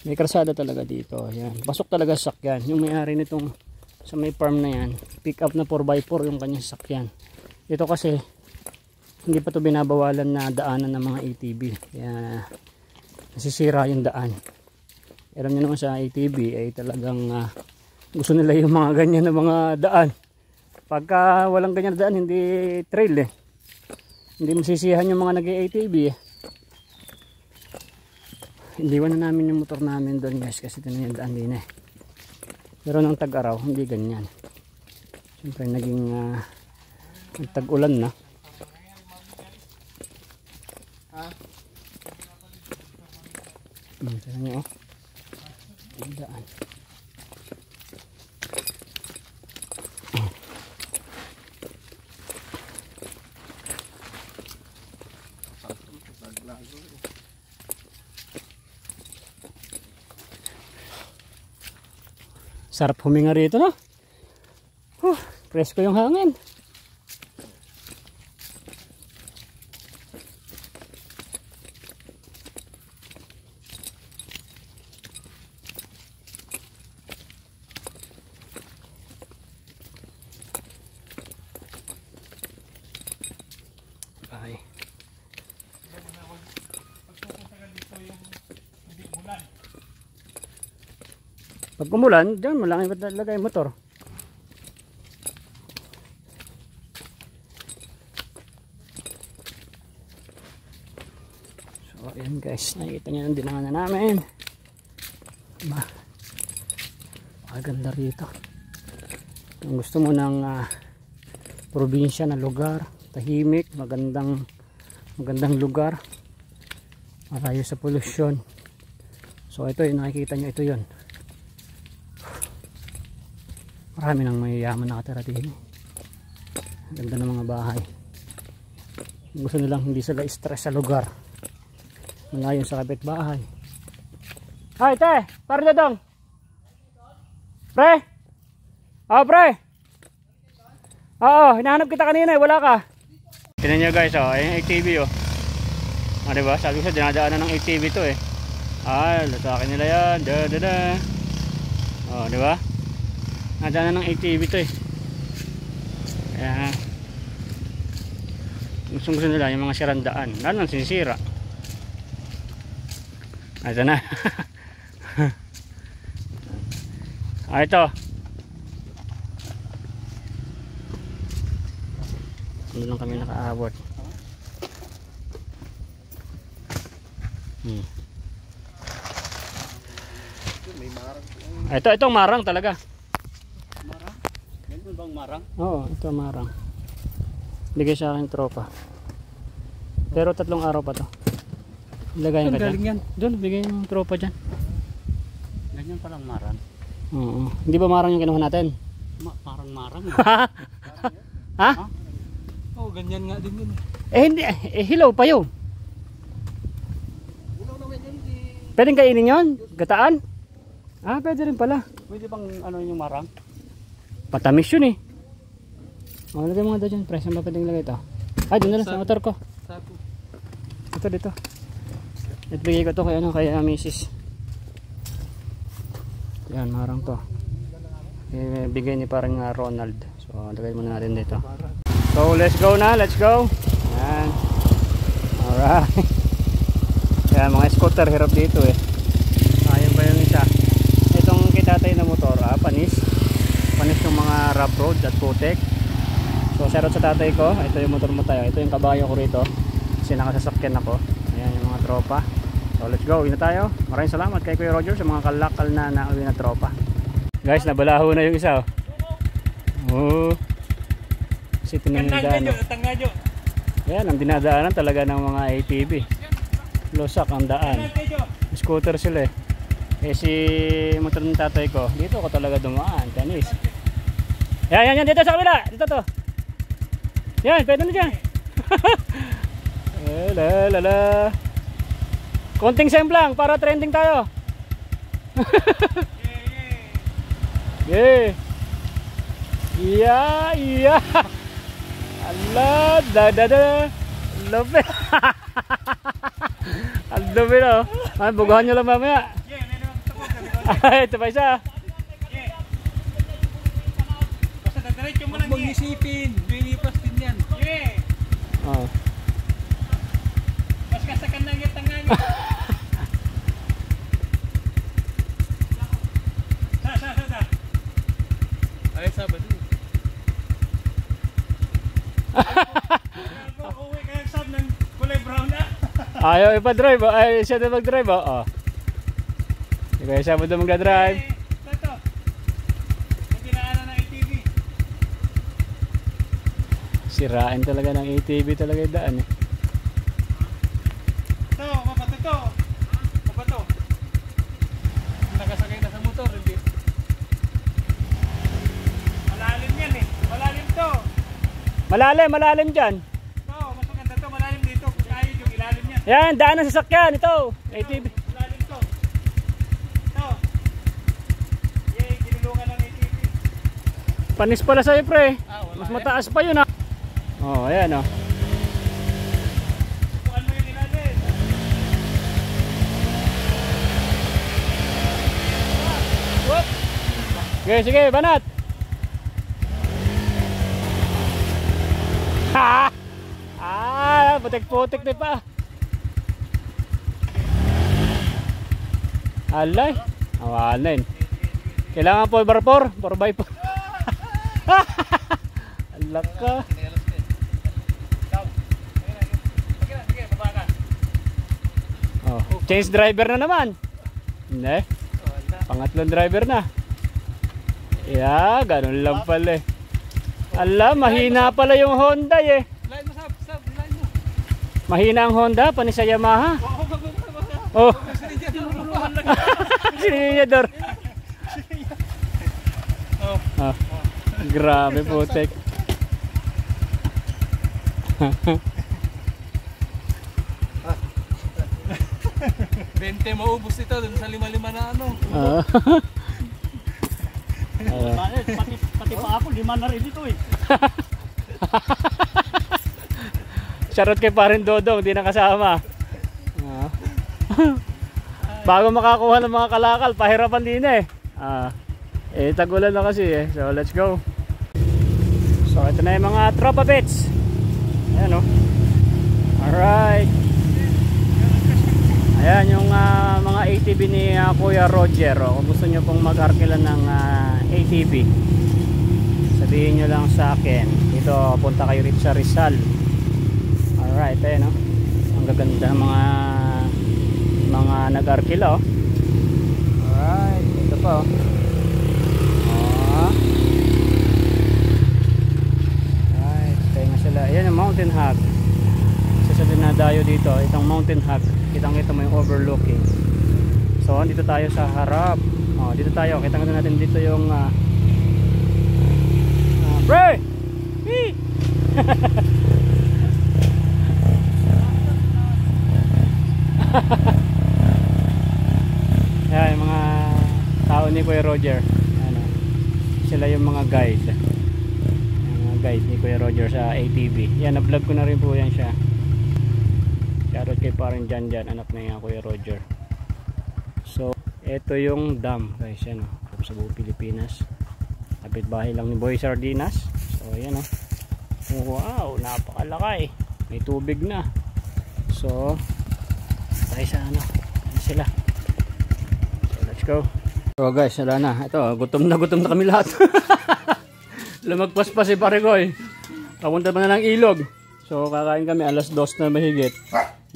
May krasada talaga dito. Ayan. Pasok talaga sa sakyan. Yung may-ari nitong sa may farm na yan. Pick up na 4x4 yung kanyang sakyan. Ito kasi hindi pa to binabawalan na daanan ng mga ATV. Kaya nasisira yung daan. Alam niyo naman sa ATV ay talagang gusto nila yung mga ganyan na mga daan. Pagka walang ganyan na daan, hindi trail eh. Hindi masisiyahan yung mga nag-ATV eh. Iniwan na namin yung motor namin doon guys kasi ito na yung daan din eh. Pero nang tag-araw, hindi ganyan. Siyempre naging tag-ulan na. Tignan nyo oh. Ang daan. Sarap huminga rito no. Presko yung hangin. Bye. Pag umulan, dyan malaki pa talaga yung motor. So ayan guys, nakikita nyo yung dinaanan namin. Maganda rito. Kung gusto mo ng probinsya na lugar, tahimik, magandang lugar, malayo sa polusyon. So ito yung nakikita nyo, ito yun. Marami nang mayayaman nakatira din. Ganda ng mga bahay. Gusto nilang hindi sila stress sa lugar. Malayo sa kapitbahay. Ay te, para dong. Pre? Oh, pre? Oo, hinahanap kita kanina eh, wala ka. Tignan nyo guys, oh, yung ATV oh. Ah, diba? Sabi ko sa dinadaanan ng ATV to eh. Ah, latakin nila yan. Oh, diba? Nadaanan ng ATV to eh. Ayan. Gusto nila yung mga sirandaan. Lalo nang sinisira. Ito na. Ah, ito. Doon lang kami nakaabot. Itong marang talaga. Marang? Ganun bang marang? Oo, ito marang. Bigay sa akin tropa. Pero 3 araw pa to. Ilagay ka dyan. Doon, bigay yung tropa dyan. Ganyan palang marang. Oo. Hindi ba marang yung kinuha natin? Parang marang. Ha? Oh, ganyan nga din yun. Hindi. Hilaw pa yun. Pwedeng kainin yun? Gataan? Ah, pwede rin pala. Pwede bang ano yung marang? Patamis yun eh. O, lagay mo nga doon dyan. Pre, saan ba pwedeng lagay ito? Ay, doon na lang sa motor ko. Sapo. Ito dito. At bigay ko to kay ano, kay misis. Yan, marang to. Bigay ni parang Ronald. So, lagay muna natin dito. So, let's go na. Let's go. Yan. Alright. Kaya mga scooter hirap dito eh. Ayun pa yung isa. Itong kitatay na motor, panis. Panis yung mga rough road at putek. So, shoutout sa tatay ko. Ito yung motor mo tayo. Ito yung kabayo ko rito. Kasi nakasasakyan ako. Ayan yung mga tropa. So, let's go. Uwi na tayo. Maraming salamat kay Kuya Roger sa mga kalakal na nauwi na tropa. Guys, nabalaho na yung isa. Oh. Kasi tinangadaan. Tangadyo. Yan, ang dinadaanan talaga ng mga ATV. Losak ang daan. Scooter sila eh. Eh si motor ng tatay ko, dito ko talaga dumaan. Tanis. Yan, dito sa kabila. Dito to. Yan, pwede na dyan. Lala. Konting semplang para trending tayo. Yeah. Yeah. Allah, da. Love. Ang dumi na. Ay, bugahan nyo lang mamaya. Ay, ito pa isa. Basta dadiretso mo lang. Huwag mong isipin. Lilipas din yan. Oh. Mas kasakan na yung tangan. Sa. Ay, sabat. Uwi ka yung sab ng kulay brown na. Ayaw ipa-drive. Ay, siya na mag-drive. Oh. Kaya siya mo doon mag-drive. Ito. Ang dinaanan ng ATV. Sirain talaga ng ATV talaga yung daan eh. Ito, mabato. Nakasakay na sa motor, hindi. Malalim yan eh. Malalim to. Malalim dyan. Ito, mas maganda to. Malalim dito. Kung kaya yung ilalim yan. Yan, daan ng sasakyan. Ito, ATV. Malalim to. Ito. Yay, kinulungan ng ATV. Panis pala sa'yo pre. Wala Mas mataas pa yun ha. Oh, ayan oh. Subukan mo yung ilalim. Sige, banat. Ha! Putik-putik na pa. Alay. Awanin. Kailangan po 4x4. Alak ka. Sige, baba ka. Oh, change driver na naman. Hindi. Pangatlong driver na. Yeah, ganun lang pala eh. Ala, mahina pala yung Honda eh. Lain mo, sab. Lain mo. Mahina ang Honda, pani sa Yamaha. Oh. Sininyador. Oh. Grabe putek. 20 maubos ito dun sa 5-5 na ano. Bakit? Pati pa ako, 5 na rin ito eh. Charot kay parin Dodong, hindi nakasama. Bago makakuha ng mga kalakal, pahirapan din eh. Tagulan na kasi eh. So let's go. So ito na yung mga tropa bits. Ayan o. Alright. Ayan yung mga ATV ni Kuya Roger. Kung gusto nyo pong mag-arkilan ng ATV, sabihin nyo lang sa akin. Dito punta kayo rito sa Rizal. Alright, ayan o. Ang gaganda ng mga nag-arkila o. Alright, ito pa o. Alright, kaya nga sila. Ayan yung mountain hog. Isa sa dinadayo dito, itong mountain hog. Kitang-kita mo yung overlooking. So, dito tayo sa harap. Dito tayo. Kitang-kita natin dito yung Pre! Hee! Ayan, yung mga tao ni Kuya Roger. Ano, sila yung mga guide. Yung mga guide ni Kuya Roger sa ATV. Yan, na-vlog ko na rin po yan siya. Shoutout kay parang Jan, anak na yung Kuya Roger. So, ito yung dam guys, yan o. Sa buong Pilipinas. Kapit bahay lang ni Boy Sardinas. So, yan o. Wow, napakalaki. May tubig na. So, tayo sa ano sila. So let's go. So guys, wala na. Ito, gutom na kami lahat. Lumagpas pa si Paregoy. Papunta pa na ng ilog. So kakain kami alas 2 na mahigit.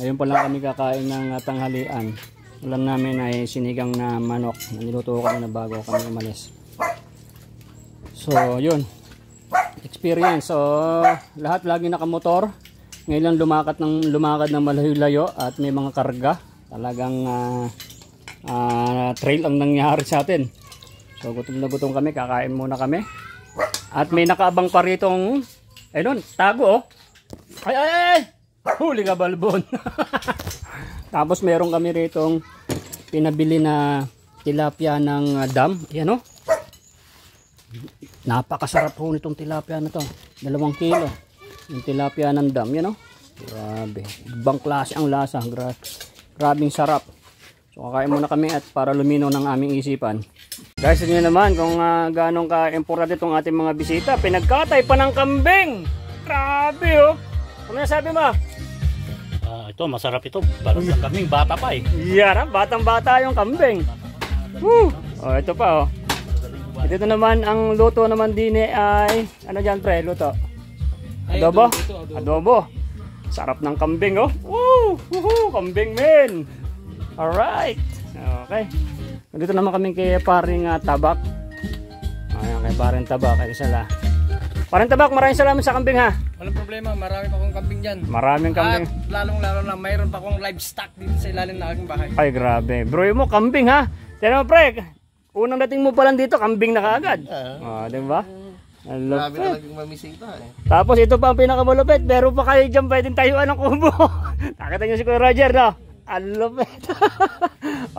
Ngayon pa lang kami kakain ng tanghalian. Ulam namin ay sinigang na manok. Niluto ko na bago kami umalis. So yun, experience. So lahat lagi nakamotor. Ngayon lumakad ng malayo-layo at may mga karga. Talagang trail ang nangyari sa atin. So gutom na gutom kami, kakain muna kami. At may nakaabang pa ritong tago oh. Ay! Huli ka balbon. Tapos meron kami ritong pinabili na tilapia ng dam. Yan oh. Napakasarap po nitong tilapia na to. 2 kilo. Yung tilapia ng dam, yan o. Grabe. Ibang klase ang lasa. Grabing sarap. So kakain muna kami at para lumino ng aming isipan. Guys, yun naman kung ganong ka-importante itong ating mga bisita. Pinagkatay pa ng kambing. Grabe o. Ano nasabi mo? Ito, masarap ito. Parang ng kambing, bata pa eh. Yan, batang-bata yung kambing. Woo! O, ito pa o. Ito naman, ang luto naman din ay, ano dyan pre, luto? Adobo? Adobo. Sarap ng kambing oh. Woo! Woohoo! Kambing men. Alright. Okay. Dito naman kami kay paring Tabak. Ayan, kay paring Tabak. Ay sala. Paring Tabak, maraming salamat sa kambing ha. Walang problema, marami pa akong kambing dyan. Maraming kambing. At lalong-lalo na mayroon pa akong livestock dito sa ilalim ng aking bahay. Ay grabe. Bro mo, kambing ha. Tiyan mo pre. Unang dating mo pa lang dito, kambing na kaagad. Diba? Grabe talagang mamisita eh. Tapos ito pa ang pinakamalupit. Meron pa kayo dyan pwedeng tayuan ng kubo. Nakita nyo si Kuya Roger no? Ang lupit.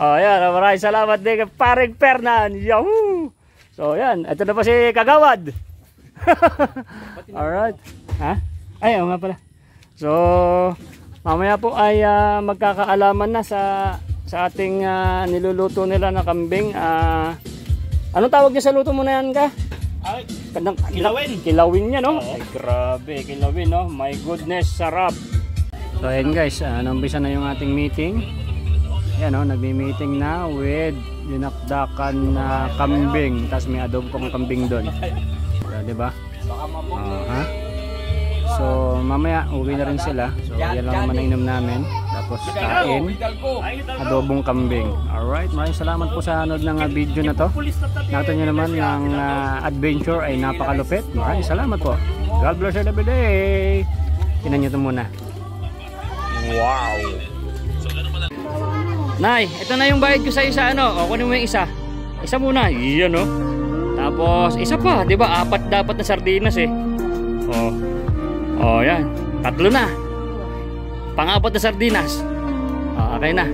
Yan. Maraming salamat din kay paring Fernan. Yahoo! So yan. Ito na pa si Kagawad. Alright. Ha? Ay, nga pala. So mamaya po ay magkakaalaman na sa ating niluluto nila na kambing. Anong tawag niya sa luto mo na yan ka? Ay, kilawin. Kilawin niya no? Ay grabe, kilawin no? My goodness, sarap. So ayan guys, naumpisa na yung ating meeting. Ayan no, nagmi-meeting na with dinakdakan na kambing. Tapos may adobo pang kambing doon. Diba? So mamaya uwi na rin sila. So yan lang naman ang inom namin. Tapos kain, adobong kambing. Alright, maraming salamat po sa anood ng video na to. Nakita nyo naman ng adventure ay napakalupit. Maraming salamat po. God bless you every day. Tinan nyo ito muna. Wow! Nay, ito na yung bayad ko sa isa ano. O kunin mo yung isa. Isa muna. Iyan o. Tapos isa pa, 'di ba? 4 dapat na sardinas eh. Yan. 3 na. Pang-4 na sardinas. Okay na.